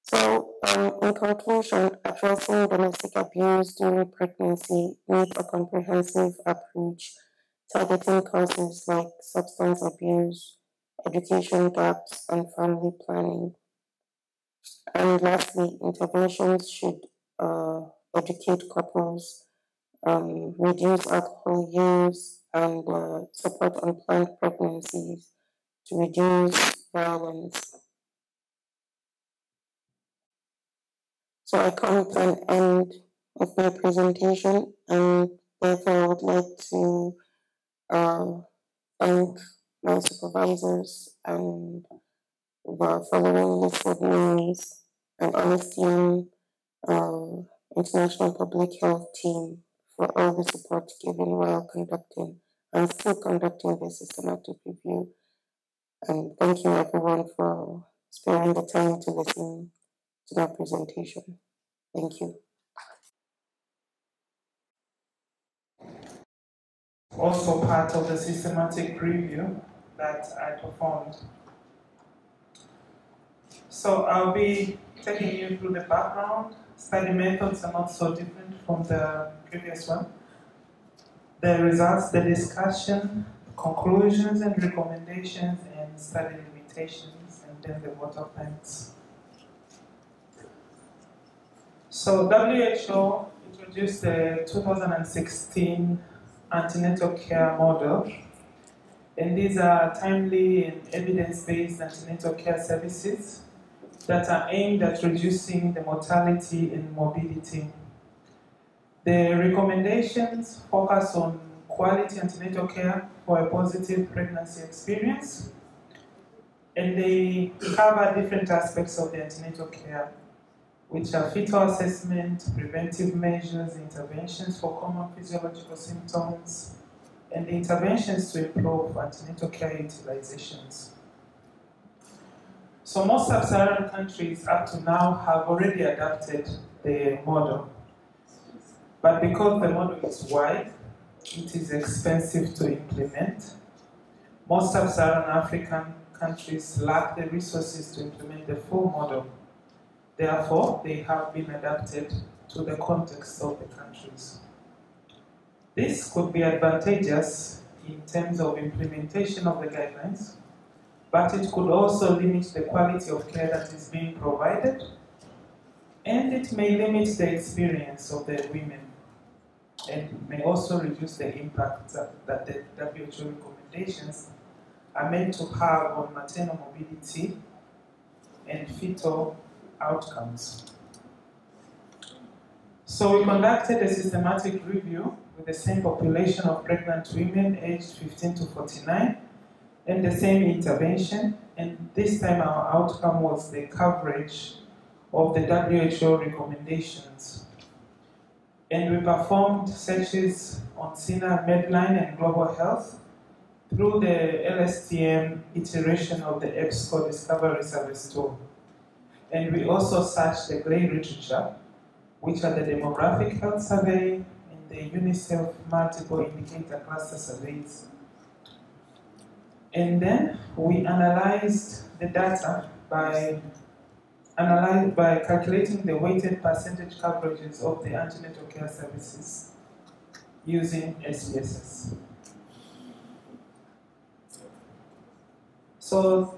So, in conclusion, addressing domestic abuse during pregnancy needs a comprehensive approach, targeting causes like substance abuse, education gaps, and family planning. And lastly, interventions should educate couples, reduce alcohol use, and support unplanned pregnancies to reduce violence. So I come to an end of my presentation, and therefore I would like to thank my supervisors and the following listed names: an LSTM International Public Health Team for all the support given while conducting and still conducting the systematic review. And thank you everyone for sparing the time to listen to that presentation. Thank you. Also part of the systematic review that I performed. So I'll be taking you through the background. Study methods are not so different from the previous one. The results, the discussion, conclusions and recommendations, and study limitations, and then the vote of thanks. So WHO introduced the 2016 antenatal care model, and these are timely and evidence-based antenatal care services that are aimed at reducing the mortality and morbidity. The recommendations focus on quality antenatal care for a positive pregnancy experience, and they cover different aspects of the antenatal care, which are fetal assessment, preventive measures, interventions for common physiological symptoms, and the interventions to improve antenatal care utilizations. So most sub-Saharan countries up to now have already adopted the model. But because the model is wide, it is expensive to implement. Most sub-Saharan African countries lack the resources to implement the full model. Therefore, they have been adapted to the context of the countries. This could be advantageous in terms of implementation of the guidelines, but it could also limit the quality of care that is being provided, and it may limit the experience of the women, and may also reduce the impact that the WHO recommendations are meant to have on maternal morbidity and fetal outcomes. So we conducted a systematic review with the same population of pregnant women aged 15 to 49 and the same intervention, and this time our outcome was the coverage of the WHO recommendations. And we performed searches on SINA, Medline, and Global Health through the LSTM iteration of the EBSCO Discovery Service tool. And we also searched the GLAY literature, which are the Demographic Health Survey and the UNICEF Multiple Indicator Cluster Surveys. And then we analyzed the data by calculating the weighted percentage coverages of the antenatal care services using SPSS. So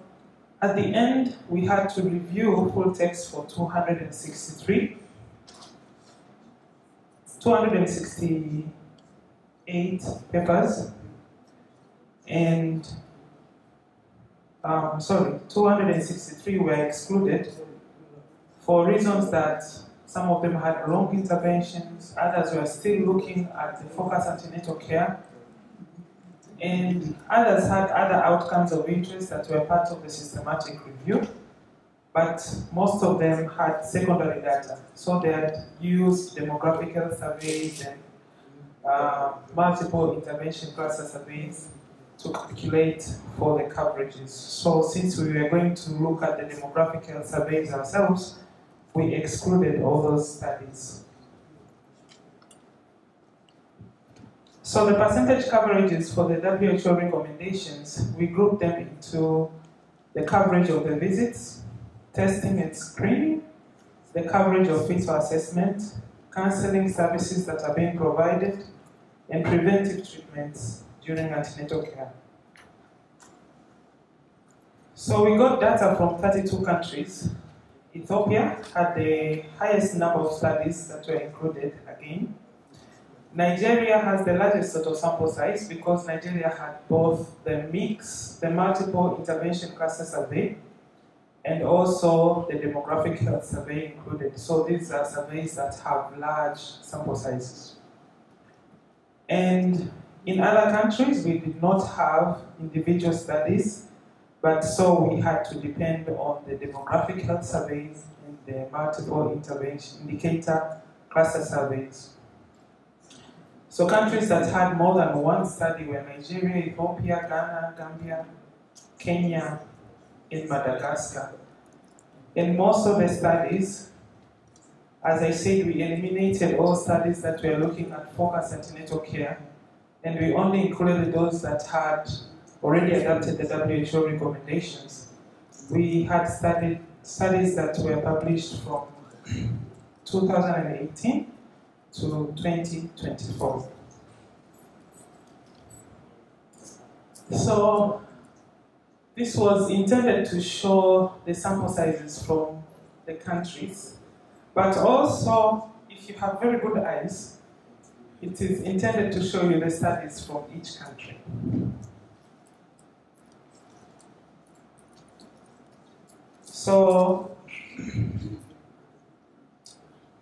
at the end, we had to review full text for 268 papers, and 263 were excluded for reasons that some of them had long interventions, others were still looking at the focus antenatal care, and others had other outcomes of interest that were part of the systematic review, but most of them had secondary data. So they had used demographic health surveys and multiple intervention cluster surveys to calculate for the coverages. So since we were going to look at the demographic health surveys ourselves, we excluded all those studies. So the percentage coverages for the WHO recommendations, we grouped them into the coverage of the visits, testing and screening, the coverage of fetal assessment, counseling services that are being provided, and preventive treatments during antenatal care. So we got data from 32 countries. Ethiopia had the highest number of studies that were included again. Nigeria has the largest total sample size because Nigeria had both the the multiple intervention cluster survey, and also the demographic health survey included. So these are surveys that have large sample sizes. And in other countries, we did not have individual studies, but so we had to depend on the demographic health surveys and the multiple intervention indicator cluster surveys. So countries that had more than one study were Nigeria, Ethiopia, Ghana, Gambia, Kenya, and Madagascar. In most of the studies, as I said, we eliminated all studies that were looking at focused antenatal care, and we only included those that had already adopted the WHO recommendations. We had studies that were published from 2018 to 2024. So this was intended to show the sample sizes from the countries, but also, if you have very good eyes, it is intended to show you the studies from each country. So,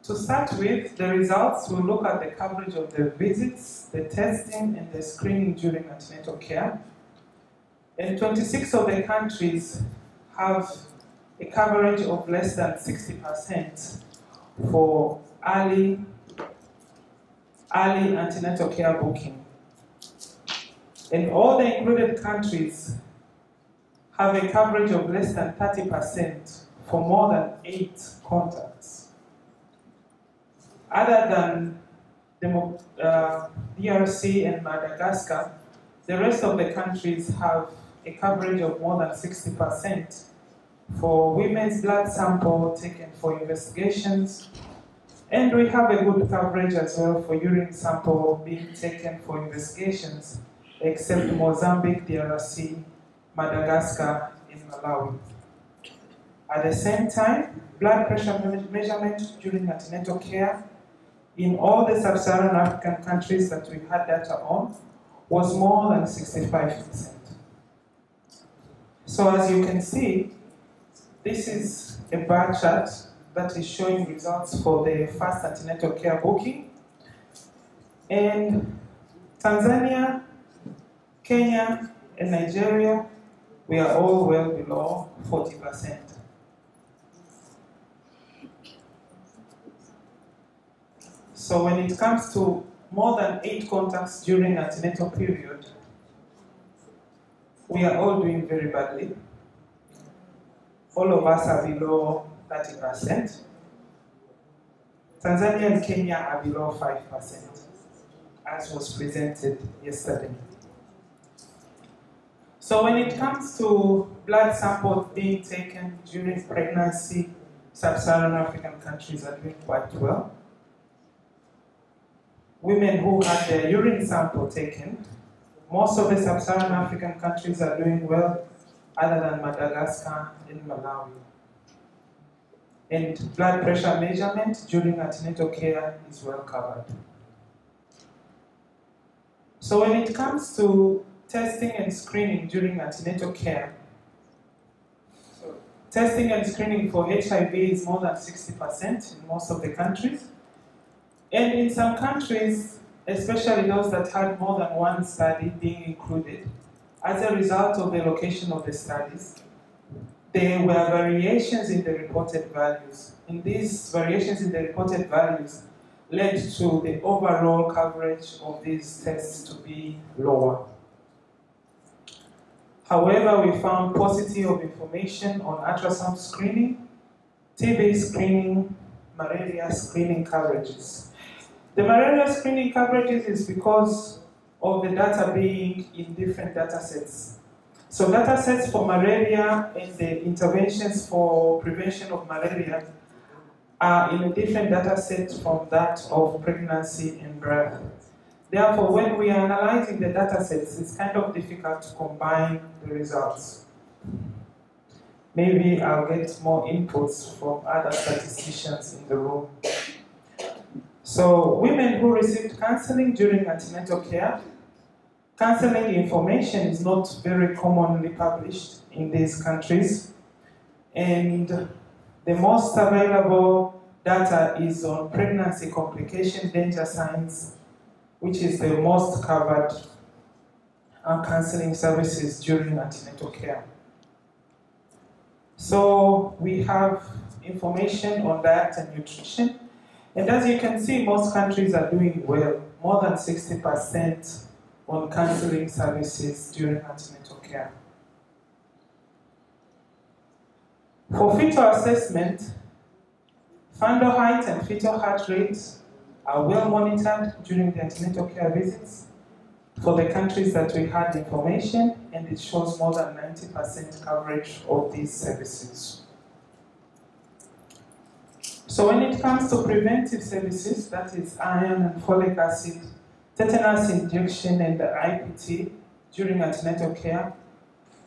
to start with, the results will look at the coverage of the visits, the testing, and the screening during antenatal care. And 26 of the countries have a coverage of less than 60% for early antenatal care booking. And all the included countries have a coverage of less than 30% for more than 8 contacts. Other than the DRC and Madagascar, the rest of the countries have a coverage of more than 60% for women's blood sample taken for investigations, and we have a good coverage as well for urine sample being taken for investigations, except Mozambique, DRC, Madagascar, and Malawi. At the same time, blood pressure measurement during antenatal care in all the sub-Saharan African countries that we had data on was more than 65%. So as you can see, this is a bar chart that is showing results for the first antenatal care booking. And Tanzania, Kenya, and Nigeria, we are all well below 40%. So when it comes to more than 8 contacts during antenatal period, we are all doing very badly. All of us are below 30%. Tanzania and Kenya are below 5%, as was presented yesterday. So when it comes to blood samples being taken during pregnancy, sub-Saharan African countries are doing quite well. Women who had their urine sample taken, most of the sub-Saharan African countries are doing well, other than Madagascar and Malawi. And blood pressure measurement during antenatal care is well covered. So when it comes to testing and screening during antenatal care, testing and screening for HIV is more than 60% in most of the countries. And in some countries, especially those that had more than one study being included, as a result of the location of the studies, there were variations in the reported values. And these variations in the reported values led to the overall coverage of these tests to be lower. However, we found paucity of information on ultrasound screening, TB screening, malaria screening coverages. The malaria screening coverages is because of the data being in different data sets. So data sets for malaria and the interventions for prevention of malaria are in a different data set from that of pregnancy and birth. Therefore, when we are analyzing the data sets, it's kind of difficult to combine the results. Maybe I'll get more inputs from other statisticians in the room. So women who received counseling during antenatal care, counseling information is not very commonly published in these countries, and the most available data is on pregnancy complication danger signs, which is the most covered counseling services during antenatal care. So we have information on diet and nutrition, and as you can see, most countries are doing well, more than 60% on counseling services during antenatal care. For fetal assessment, fundal height and fetal heart rates are well monitored during the antenatal care visits for the countries that we had information, and it shows more than 90% coverage of these services. So when it comes to preventive services, that is iron and folic acid, tetanus injection, and the IPT during antenatal care,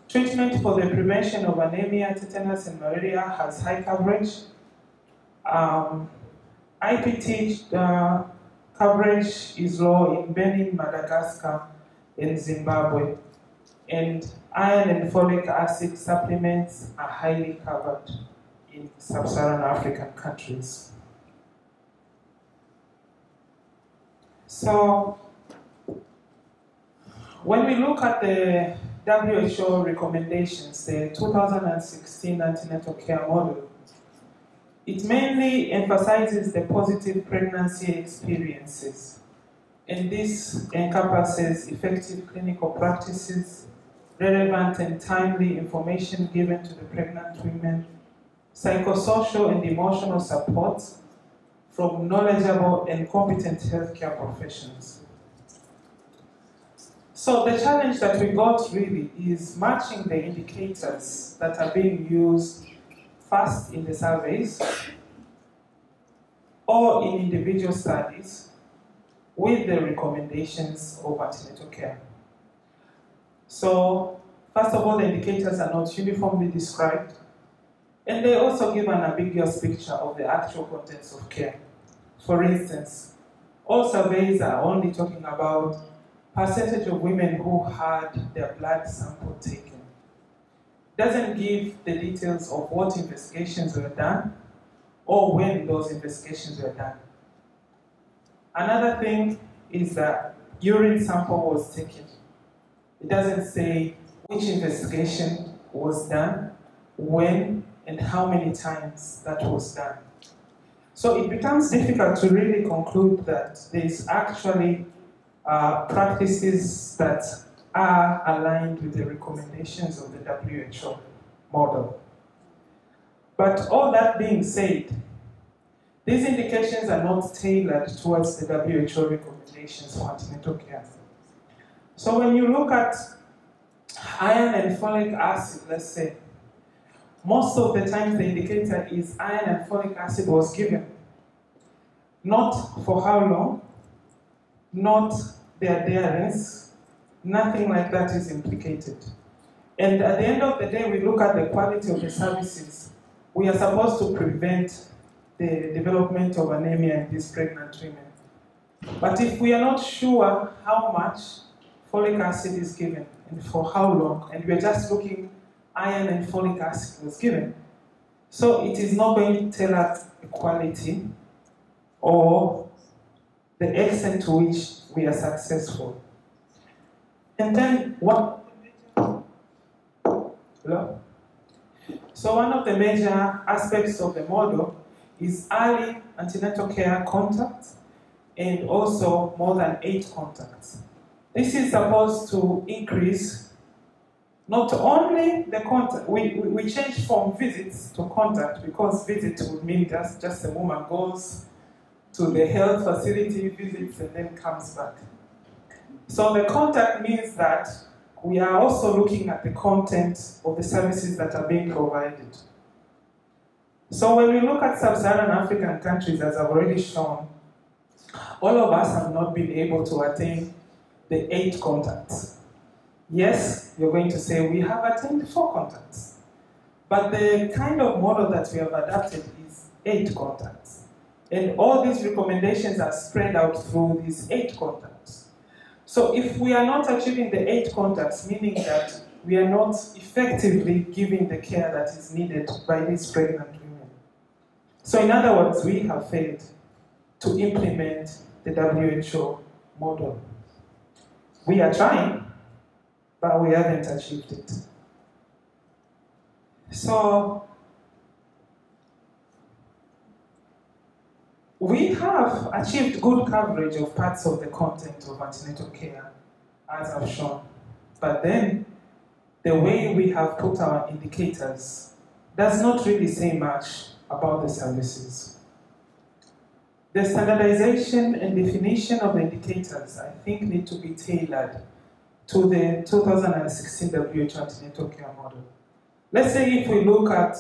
treatment for the prevention of anemia, tetanus, and malaria has high coverage. IPT coverage is low in Benin, Madagascar, and Zimbabwe. And iron and folic acid supplements are highly covered in sub-Saharan African countries. So, when we look at the WHO recommendations, the 2016 antenatal care model, it mainly emphasizes the positive pregnancy experiences. And this encompasses effective clinical practices, relevant and timely information given to the pregnant women, psychosocial and emotional support from knowledgeable and competent healthcare professionals. So the challenge that we got really is matching the indicators that are being used first in the surveys or in individual studies with the recommendations of antenatal care. So, first of all, the indicators are not uniformly described, and they also give an ambiguous picture of the actual contents of care. For instance, all surveys are only talking about percentage of women who had their blood sample taken. Doesn't give the details of what investigations were done or when those investigations were done. Another thing is that urine sample was taken. It doesn't say which investigation was done, when, and how many times that was done. So it becomes difficult to really conclude that there's actually practices that are aligned with the recommendations of the WHO model. But all that being said, these indications are not tailored towards the WHO recommendations for antenatal care. So when you look at iron and folic acid, let's say, most of the time the indicator is iron and folic acid was given. Not for how long, not their adherence, nothing like that is implicated. And at the end of the day, we look at the quality of the services. We are supposed to prevent the development of anemia in these pregnant women. But if we are not sure how much folic acid is given and for how long, and we're just looking iron and folic acid was given, so it is not going to tell us the quality or the extent to which we are successful. And then hello? So one of the major aspects of the model is early antenatal care contact and also more than 8 contacts. This is supposed to increase not only the contact, we changed from visits to contact because visits would mean just a woman goes to the health facility, visits, and then comes back. So the contact means that we are also looking at the content of the services that are being provided. So when we look at sub-Saharan African countries, as I've already shown, all of us have not been able to attain the 8 contacts. Yes, you're going to say we have attained 4 contacts, but the kind of model that we have adapted is 8 contacts. And all these recommendations are spread out through these 8 contacts. So if we are not achieving the 8 contacts, meaning that we are not effectively giving the care that is needed by these pregnant women. So in other words, we have failed to implement the WHO model. We are trying, but we haven't achieved it. So we have achieved good coverage of parts of the content of antenatal care, as I've shown. But then, the way we have put our indicators does not really say much about the services. The standardization and definition of the indicators, I think, need to be tailored to the 2016 WHO antenatal care model. Let's say if we look at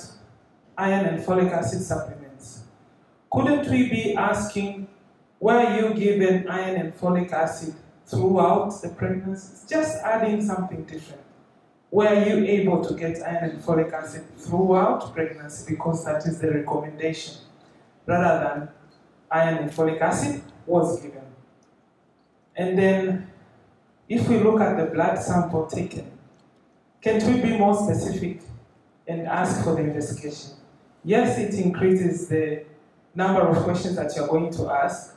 iron and folic acid supplements, couldn't we be asking, were you given iron and folic acid throughout the pregnancy? Just adding something different. Were you able to get iron and folic acid throughout pregnancy, because that is the recommendation, rather than iron and folic acid was given. And then, if we look at the blood sample taken, can't we be more specific and ask for the investigation? Yes, it increases the number of questions that you're going to ask.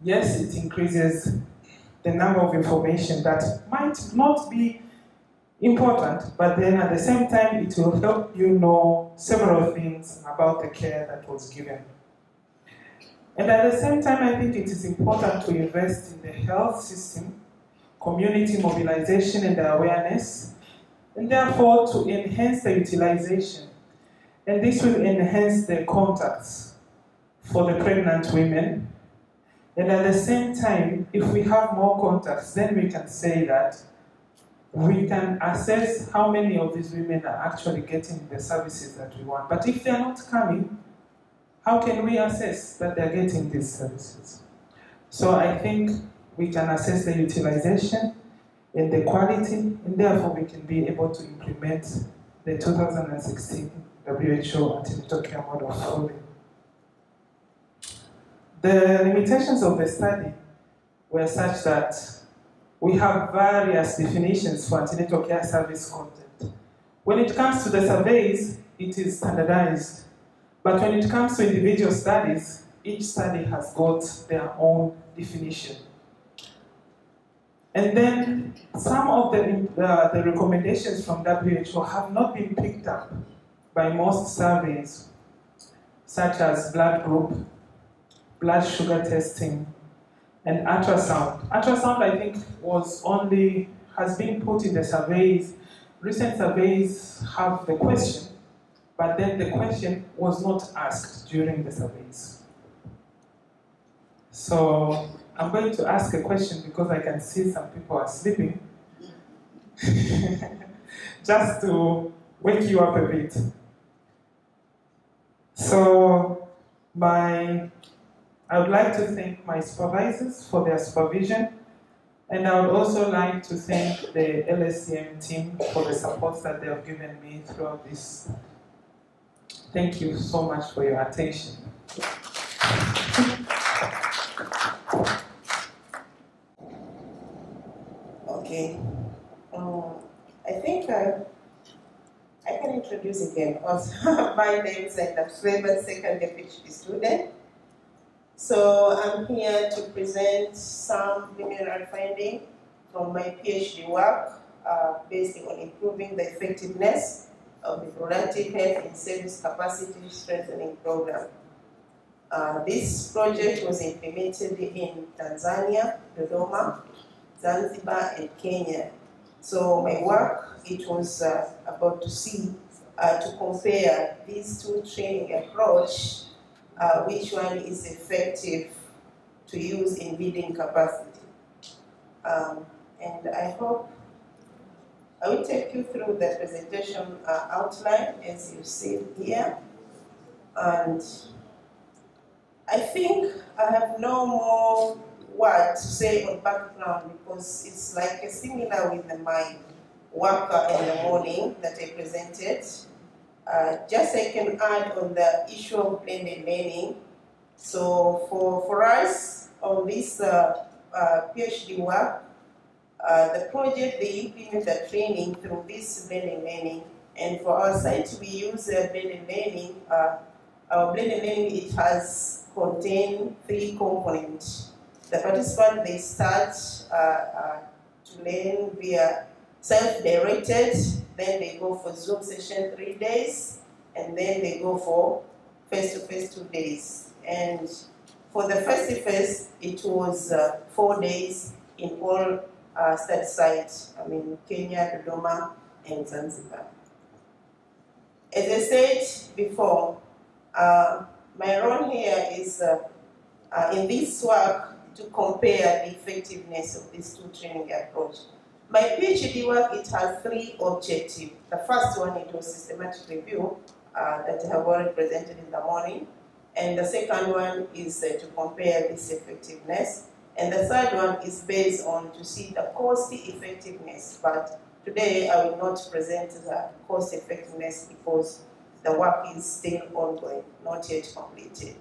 Yes, it increases the number of information that might not be important, but then at the same time, it will help you know several things about the care that was given. And at the same time, I think it is important to invest in the health system, community mobilization and awareness, and therefore to enhance the utilization. And this will enhance the contacts for the pregnant women. And at the same time, if we have more contacts, then we can say that we can assess how many of these women are actually getting the services that we want. But if they're not coming, how can we assess that they're getting these services? So I think we can assess the utilization and the quality, and therefore we can be able to implement the 2016 WHO antenatal care model fully. The limitations of the study were such that we have various definitions for antenatal care service content. When it comes to the surveys, it is standardized. But when it comes to individual studies, each study has got their own definition. And then some of the recommendations from WHO have not been picked up by most surveys, such as blood group, blood sugar testing, and ultrasound. Ultrasound, I think, has been put in the surveys. Recent surveys have the question, but then the question was not asked during the surveys. So I'm going to ask a question because I can see some people are sleeping. Just to wake you up a bit. So I would like to thank my supervisors for their supervision, and I would also like to thank the LSCM team for the support that they have given me throughout this. Thank you so much for your attention. Okay. I think I can introduce again. My name is Zainab Suleiman, second year PhD student. So I'm here to present some preliminary findings from my PhD work based on improving the effectiveness of the reproductive health and service capacity strengthening program. This project was implemented in Tanzania, Dodoma, Zanzibar, and Kenya. So my work, it was about to compare these two training approach, which one is effective to use in building capacity. And I hope I will take you through the presentation outline as you see here. And I think I have no more word to say on background because it's like a similar with my work in the morning that I presented. Just I can add on the issue of blended learning. So for us on this PhD work, the project, they implement the training through this blended learning. And for our site, we use blended learning. Our blended learning, it has contained 3 components. The participants, they start to learn via self-directed, then they go for Zoom session 3 days, and then they go for face-to-face 2 days. And for the face-to-face, it was 4 days in all study sites, Kenya, Dodoma, and Zanzibar. As I said before, my role here is in this work to compare the effectiveness of these 2 training approaches. My PhD work, it has 3 objectives. The first one, it was systematic review that I have already presented in the morning. And the second one is to compare this effectiveness. And the third one is based on to see the cost effectiveness. But today I will not present the cost effectiveness because the work is still ongoing, not yet completed.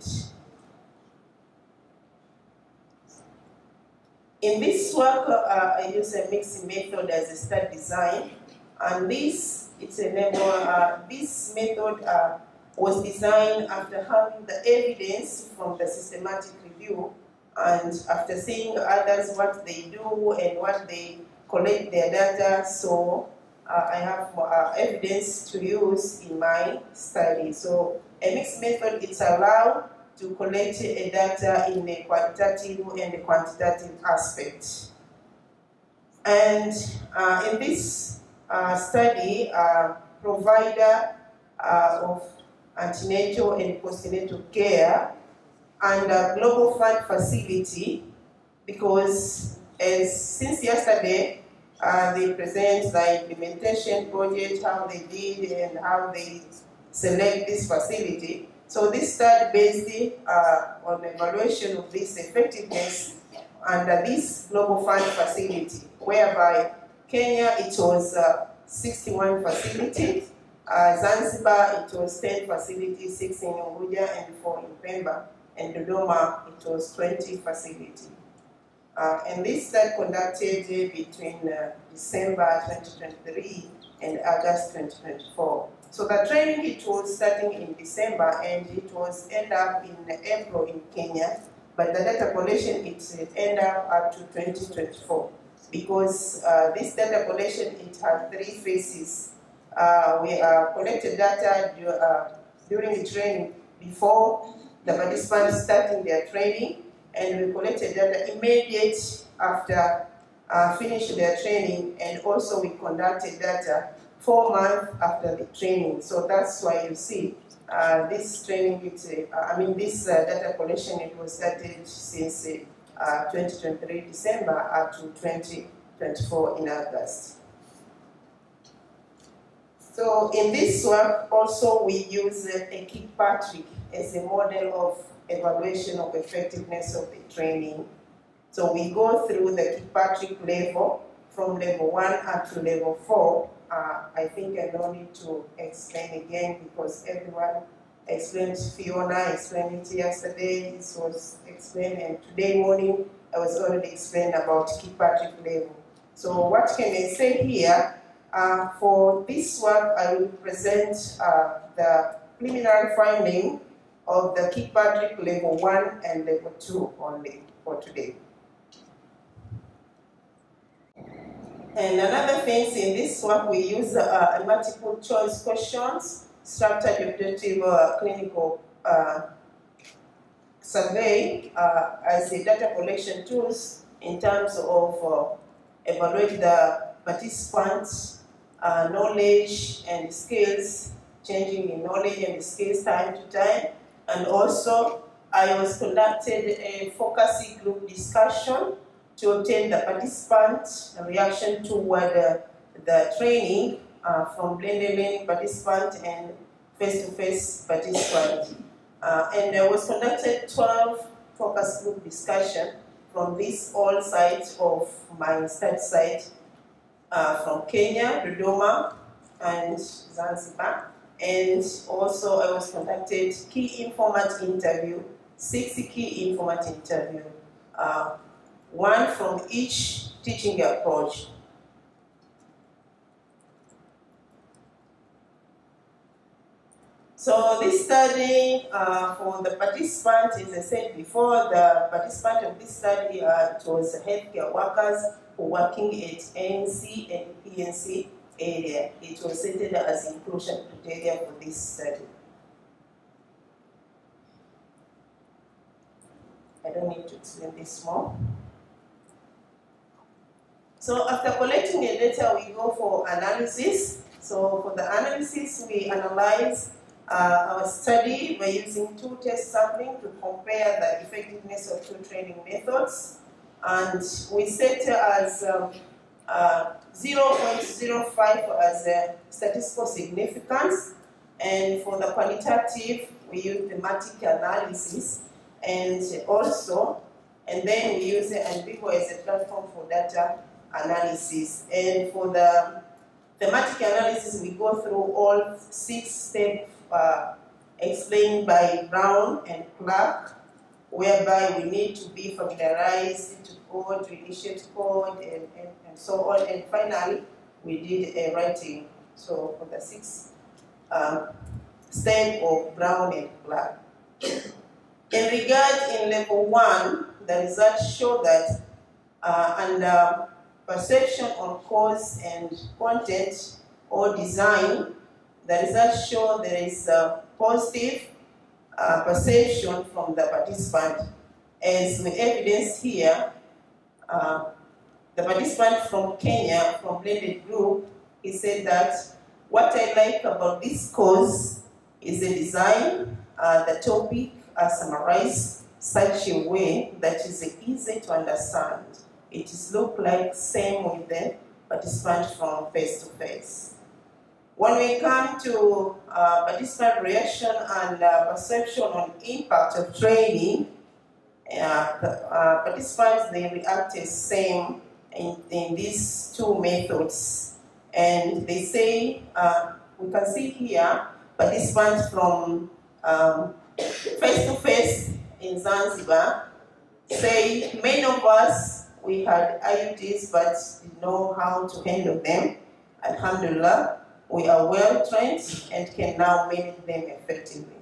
In this work, I use a mixed method as a study design, and this method was designed after having the evidence from the systematic review, and after seeing others what they do and what they collect their data. So I have evidence to use in my study. So a mixed method, it's allowed to collect data in a qualitative and a quantitative aspect. And in this study, provider of antenatal and postnatal care under Global Fund facility, because since yesterday, they present the implementation project, how they did and how they select this facility. So this study based on evaluation of this effectiveness under this Global Fund facility, whereby Kenya, it was 61 facilities, Zanzibar, it was 10 facilities, 6 in Unguja and 4 in Pemba, and Dodoma, it was 20 facilities. And this study conducted between December 2023 and August 2024. So the training, it was starting in December and it was end up in April in Kenya, but the data collection, it end up to 2024 because this data collection, it had 3 phases. We collected data during the training before the participants starting their training, and we collected data immediate after finishing their training, and also we conducted data 4 months after the training. So that's why you see this training, this data collection, it was started since 2023 December up to 2024 in August. So in this work, also we use a Kirkpatrick as a model of evaluation of effectiveness of the training. So we go through the Kirkpatrick level from level 1 up to level 4. I think I don't need to explain again because everyone explained. Fiona explained it yesterday, this was explained, and today morning I was already explained about Kirkpatrick level. So what can I say here? For this work, I will present the preliminary finding of the Kirkpatrick level 1 and level 2 only for today. And another thing, in this work, we use multiple choice questions, structured objective clinical survey as a data collection tools in terms of evaluate the participants' knowledge and skills, changing in knowledge and skills time to time. And also, I was conducted a focus group discussion to obtain the participants' reaction toward the training from blended learning participant and face-to-face participant. And there was conducted 12 focus group discussion from these all sites of my study site, from Kenya, Dodoma, and Zanzibar. And also I was conducted key informant interview, 60 key informant interview, one from each teaching approach. So this study for the participant, as I said before, the participant of this study it was healthcare workers who were working at ANC and PNC area. It was stated as inclusion criteria for this study. I don't need to explain this more. So after collecting the data, we go for analysis. So for the analysis, we analyze our study by using 2 test sampling to compare the effectiveness of 2 training methods. And we set as 0.05 as a statistical significance. And for the qualitative, we use thematic analysis. And then we use Vivo as a platform for data analysis. And for the thematic analysis, we go through all 6 steps explained by Brown and Clark, whereby we need to be familiarized to code, to initiate code, and so on. And finally, we did a writing. So for the 6 steps of Brown and Clark. In level 1, the results show that under perception on cause and content or design, the results show there is a positive perception from the participant. As we evidence here, the participant from Kenya, from blended group, he said that what I like about this course is the design, the topic are summarized such a way that is easy to understand. It is look like same with the participant from face-to-face. When we come to participant reaction and perception on impact of training, participants, they react the same in these 2 methods. And they say, we can see here, participants from face-to-face in Zanzibar say, many of us, we had IUDs but didn't know how to handle them. Alhamdulillah, we are well trained and can now manage them effectively.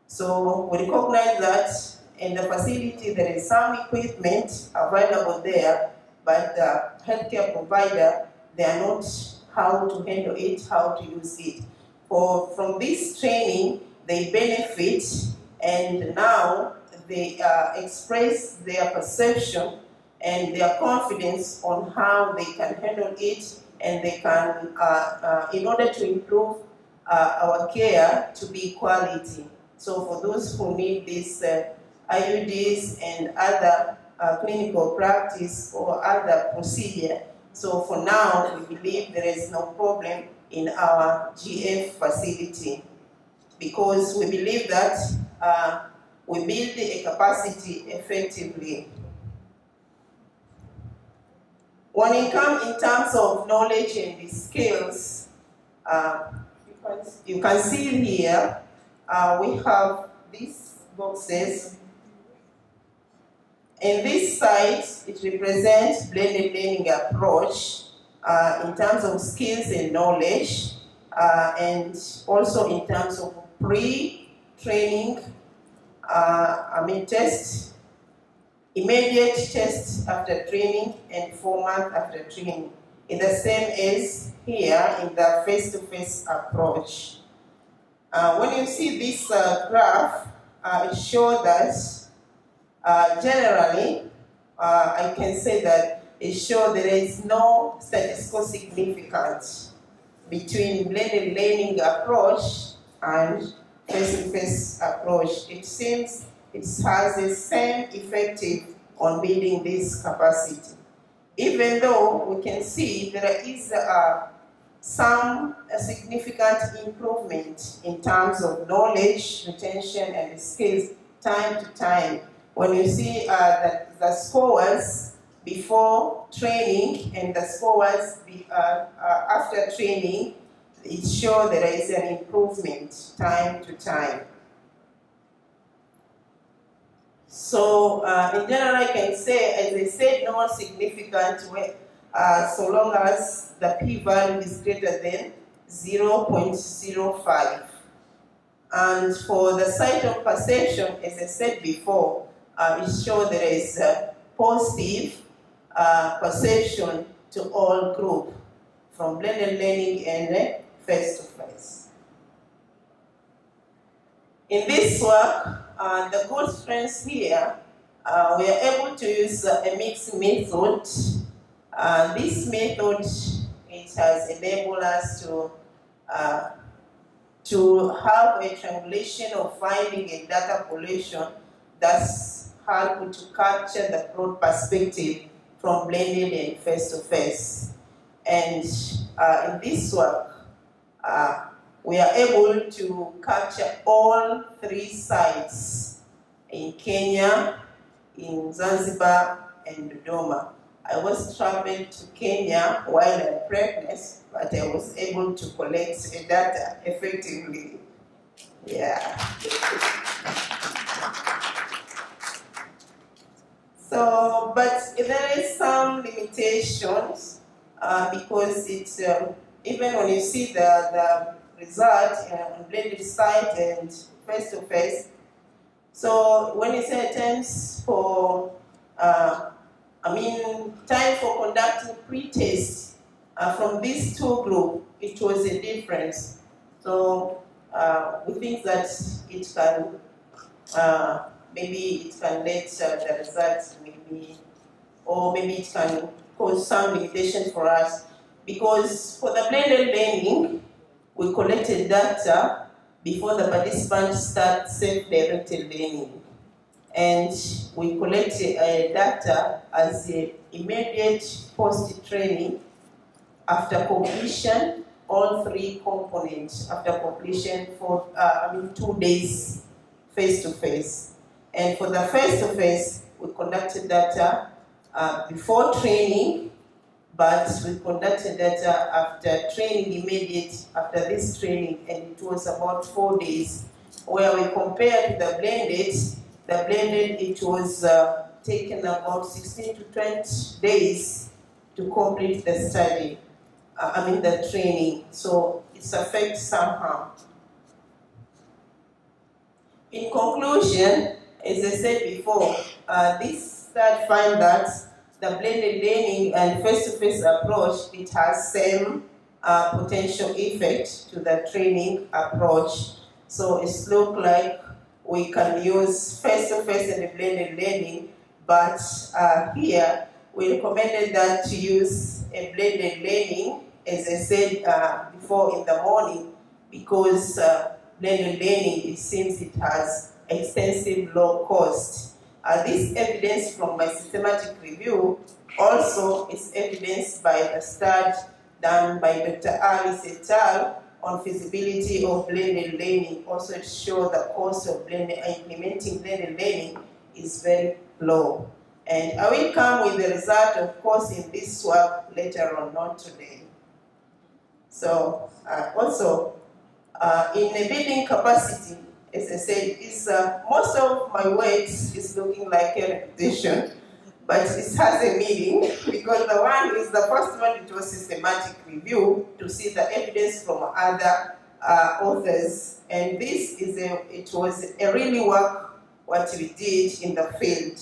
So we recognize that in the facility there is some equipment available there, but the healthcare provider, they are not how to handle it, how to use it. From this training, they benefit, and now they express their perception and their confidence on how they can handle it, and they can, in order to improve our care to be quality. So for those who need these IUDs and other clinical practice or other procedure, so for now, we believe there is no problem in our GF facility, because we believe that we build a capacity effectively. When it comes in terms of knowledge and skills, you can see here, we have these boxes. In this side, it represents blended learning approach in terms of skills and knowledge, and also in terms of pre-training, test, immediate test after training, and 4 months after training. It's the same as here in the face-to-face approach. When you see this graph, it shows that generally, I can say that it shows there is no statistical significance between blended learning approach and face-to-face approach. It seems it has the same effective on building this capacity. Even though we can see there is a significant improvement in terms of knowledge, retention, and skills time to time. When you see the scores before training and the scores after training, it shows there is an improvement time to time. So in general, I can say, as I said, no significant way, so long as the p-value is greater than 0.05. And for the site of perception, as I said before, it shows there is a positive perception to all group, from blended learning and face-to-face. In this work, the good strengths here, we are able to use a mixed method. This method, it has enabled us to have a triangulation of finding and data collection that's helpful to capture the broad perspective from blended and face-to-face. And in this work, we are able to capture all 3 sites in Kenya, in Zanzibar, and Dodoma. I was traveling to Kenya while I'm pregnant, but I was able to collect data effectively. Yeah. So, but there is some limitations because it's even when you see the result on blended site and face-to-face. So when you say times for time for conducting pre-test from these 2 groups, it was a difference. So we think that it can, maybe it can let the results or maybe it can cause some limitations for us. Because for the blended learning, we collected data before the participants start self-directed learning. And we collected data as the immediate post-training after completion, all 3 components after completion for 2 days face-to-face. And for the face-to-face, we conducted data before training, but we conducted data after training, immediate after this training, and it was about 4 days, where we compared the blended. The blended, it was taken about 16 to 20 days to complete the study, the training. So it's affected somehow. In conclusion, as I said before, this study finds that the blended learning and face-to-face approach, it has same potential effect to the training approach. So it's look like we can use face-to-face and blended learning, but here we recommended that to use a blended learning, as I said before in the morning, because blended learning, it seems it has extensive low cost. This evidence from my systematic review also is evidenced by the study done by Dr. Alice et al. On feasibility of blended learning. Also to show the cost of implementing blended learning is very low. And I will come with the result, of course, in this work later on, not today. So also, in a building capacity, as I said, most of my work is looking like a repetition, but it has a meaning, because the one is the first one, it was systematic review to see the evidence from other authors. And this is it was a really work what we did in the field.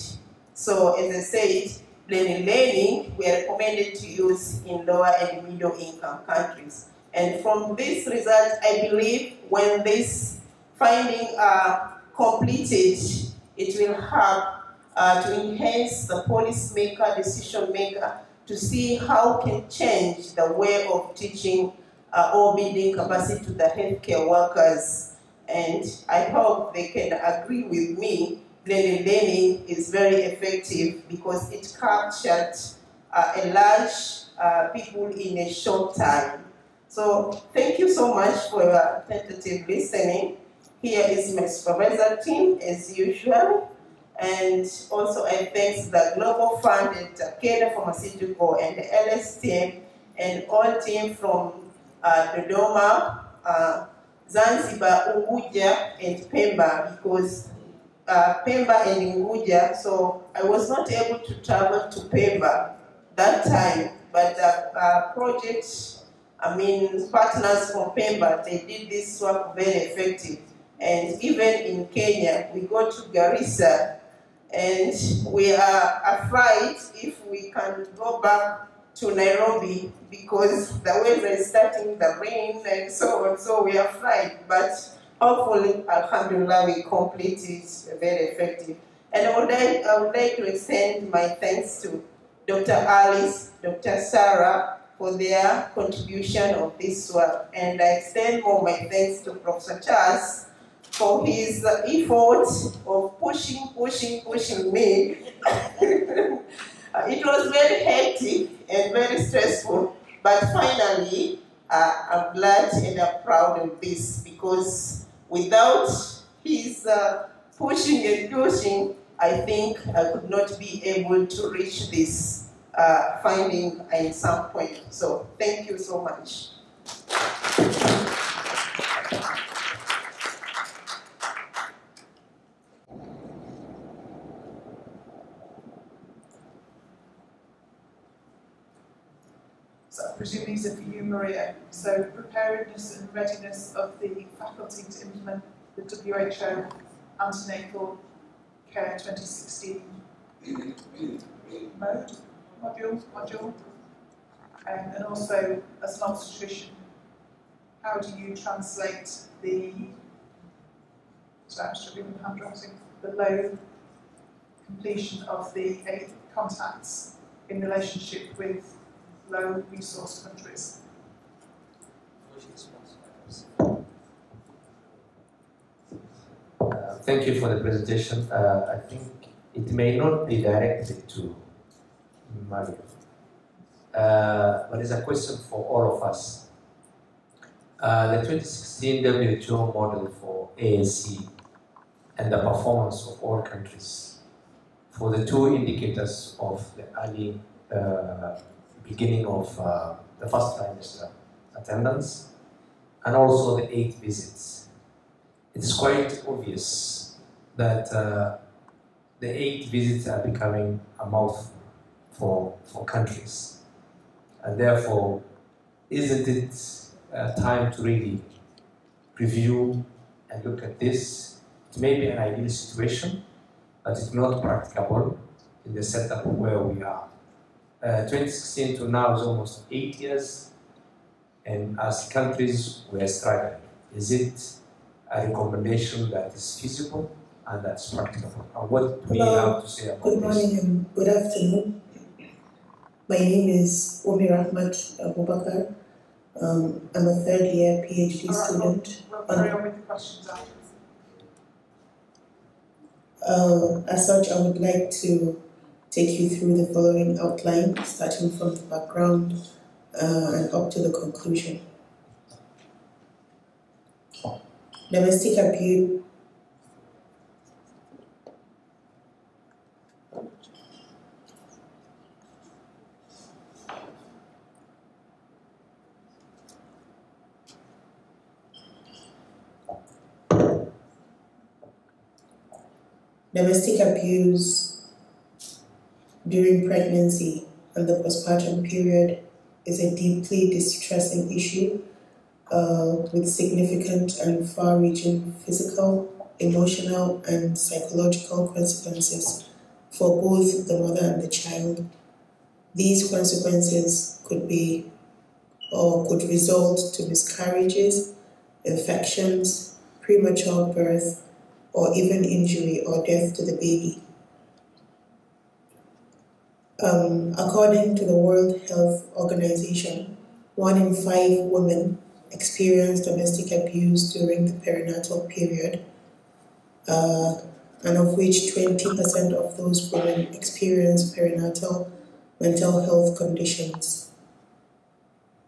So as I said, blended learning we are recommended to use in lower and middle income countries. And from this result, I believe when this finding are completed, it will help to enhance the policymaker, decision maker, to see how can change the way of teaching or building capacity to the healthcare workers. And I hope they can agree with me, blended learning is very effective because it captured a large people in a short time. So thank you so much for your attentive listening. Here is my supervisor team as usual. And also I thank the Global Fund and Takeda Pharmaceutical and the LS team and all team from Dodoma, Zanzibar, Unguja, and Pemba, because Pemba and Unguja, so I was not able to travel to Pemba that time, but project, partners from Pemba, they did this work very effective. And even in Kenya, we go to Garissa, and we are afraid if we can go back to Nairobi because the weather is starting, the rain and so on, so we are afraid. But hopefully, alhamdulillah, we complete it very effective. And I would like to extend my thanks to Dr. Alice, Dr. Sarah for their contribution of this work. And I extend more my thanks to Professor Charles for his effort of pushing me. It was very hectic and very stressful, but finally, I'm glad and I'm proud of this, because without his pushing and pushing, I think I could not be able to reach this finding in some point. So thank you so much. So I presume these are for you, Maria. So preparedness and readiness of the faculty to implement the WHO antenatal care 2016 module. And also, as an obstetrician, how do you translate the, sorry, I'm struggling with handwriting, the low completion of the aid contacts in relationship with low resource countries? Thank you for the presentation. I think it may not be directed to Mario, but it's a question for all of us. The 2016 WHO model for ASC and the performance of all countries for the two indicators of the early beginning of the first trimester attendance and also the 8 visits. It's quite obvious that the 8 visits are becoming a mouthful for countries. And therefore, isn't it time to really review and look at this? It may be an ideal situation, but it's not practicable in the setup where we are. 2016 to now is almost 8 years, and as countries we are struggling. Is it a recommendation that is feasible and that's practicable? And what do we have to say about this? Good morning and good afternoon. My name is Omi Rahmat Abubakar. I'm a third-year PhD student. We'll carry on with the questions after. As such, I would like to take you through the following outline, starting from the background and up to the conclusion. Domestic abuse. Domestic abuse during pregnancy and the postpartum period is a deeply distressing issue with significant and far-reaching physical, emotional, and psychological consequences for both the mother and the child. These consequences could be or could result to miscarriages, infections, premature birth, or even injury or death to the baby. According to the World Health Organization, 1 in 5 women experience domestic abuse during the perinatal period, and of which 20% of those women experience perinatal mental health conditions.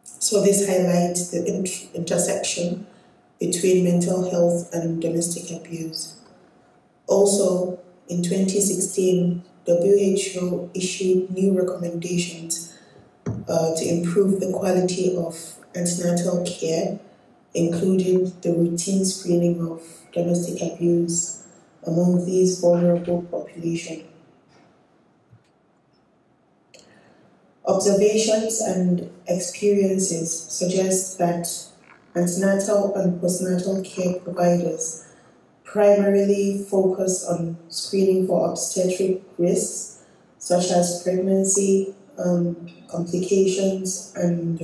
So So this highlights the intersection between mental health and domestic abuse. Also, in 2016, WHO issued new recommendations to improve the quality of antenatal care, including the routine screening of domestic abuse among these vulnerable population. Observations and experiences suggest that antenatal and postnatal care providers primarily focus on screening for obstetric risks such as pregnancy, complications, and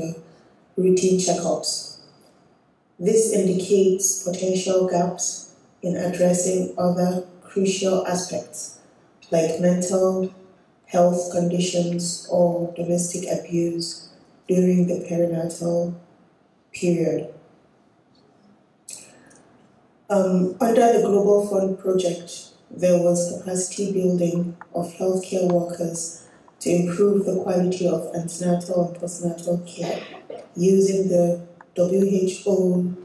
routine checkups. This indicates potential gaps in addressing other crucial aspects like mental health conditions or domestic abuse during the perinatal period. Under the Global Fund project, there was capacity building of healthcare workers to improve the quality of antenatal and postnatal care using the WHO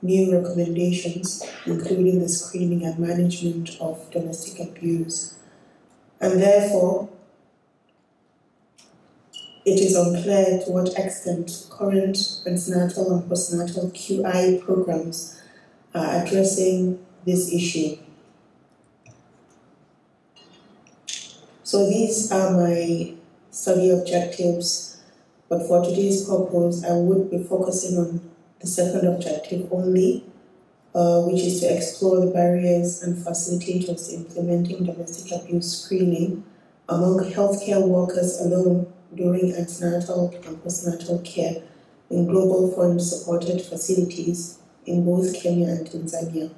new recommendations, including the screening and management of domestic abuse. And therefore, it is unclear to what extent current antenatal and postnatal QI programs are addressing this issue. So these are my study objectives, but for today's purpose, I would be focusing on the second objective only, which is to explore the barriers and facilitators to implementing domestic abuse screening among healthcare workers alone during antenatal and postnatal care in Global Fund supported facilities in both Kenya and Tanzania.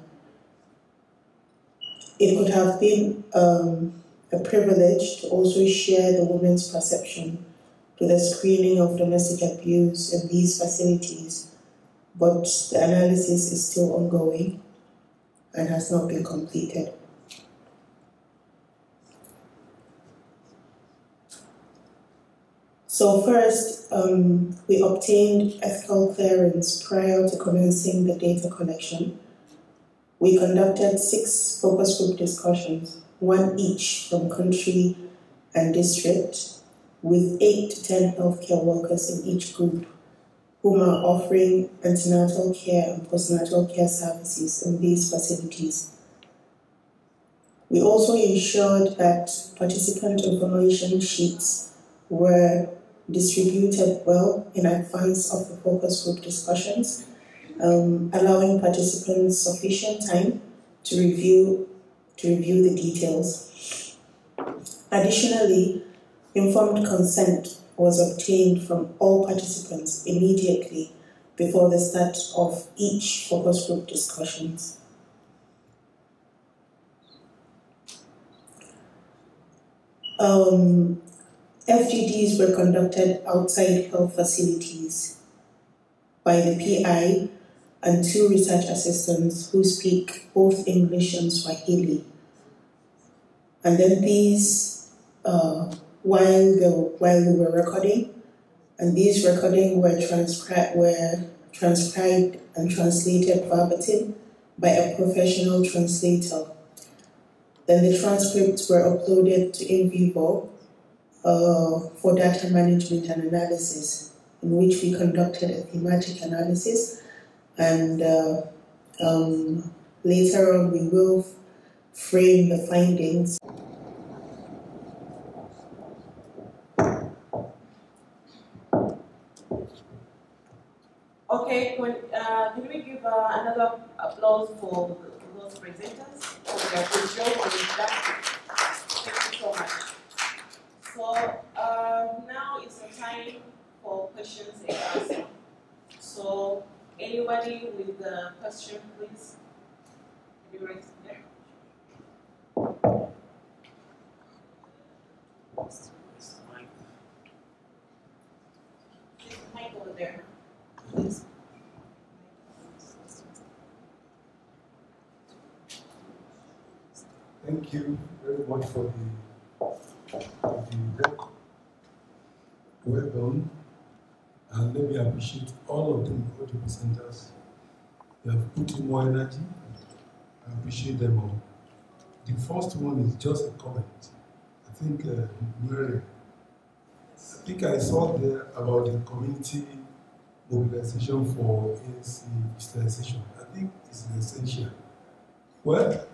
It could have been a privilege to also share the women's perception to the screening of domestic abuse in these facilities, but the analysis is still ongoing and has not been completed. So first, we obtained ethical clearance prior to commencing the data collection. We conducted 6 focus group discussions, 1 each from country and district, with 8 to 10 healthcare workers in each group, whom are offering antenatal care and postnatal care services in these facilities. We also ensured that participant information sheets were distributed well in advance of the focus group discussions, allowing participants sufficient time to review the details. Additionally, informed consent was obtained from all participants immediately before the start of each focus group discussions. FGDs were conducted outside health facilities by the PI and 2 research assistants who speak both English and Swahili. And then these, while we were recording, and these recordings were transcribed and translated verbatim by a professional translator. Then the transcripts were uploaded to InVivo for data management and analysis, in which we conducted a thematic analysis, and later on we will frame the findings. Okay, can we give another applause for those presenters for their good job on that? Thank you so much. So now it's the time for questions and answers. So anybody with a question, please? Can you raise it there? Mic over there. Please. Thank you very much for the work well done. And let me appreciate all of them, all the presenters. They have put in more energy. I appreciate them all. The first one is just a comment. I think, Mary, I think I saw there about the community mobilization for ANC digitalization. I think it's essential. Well,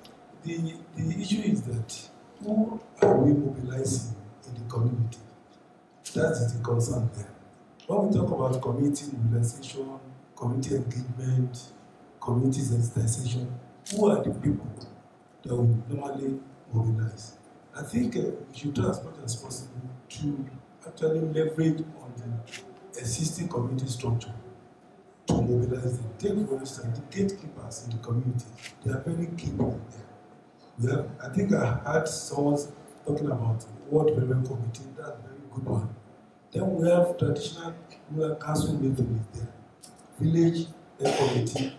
the issue is that who are we mobilizing in the community? That is the concern there. When we talk about community mobilization, community engagement, community sensitization, who are the people that we normally mobilize? I think we should try as much as possible to actually leverage on the existing community structure to mobilize them. Take, for instance, the gatekeepers in the community. They are very key people there. I think I heard someone talking about World Development Committee. That's a very good one. Then we have traditional council meetings there. Village committee,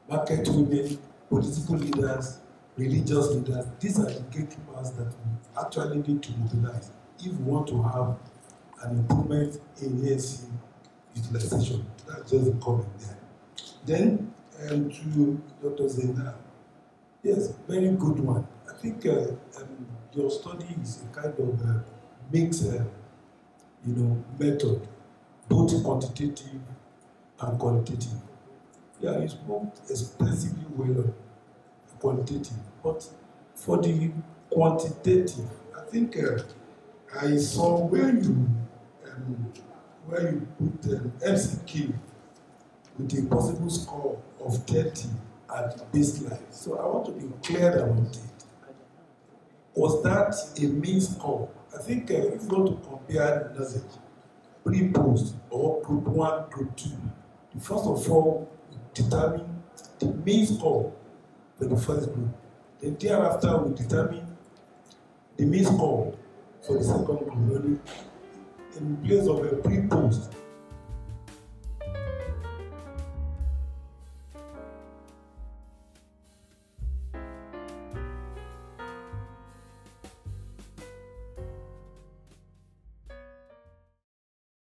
market women, political leaders, religious leaders. These are the gatekeepers that we actually need to mobilize if we want to have an improvement in ANC utilization. That's just a comment there. Then to Dr. Zena, yes, very good one. I think your study is a kind of mixed, method, both quantitative and qualitative. Yeah, you spoke expressively well on qualitative, but for the quantitative, I think I saw where you put MCQ with a possible score of 30 at baseline. So I want to be clear about it. Was that a mean score? I think if you want to compare knowledge, pre-post or group 1, group 2, first of all, determine the mean score for the first group. Then thereafter, we determine the mean score for the second group. In place of a pre-post,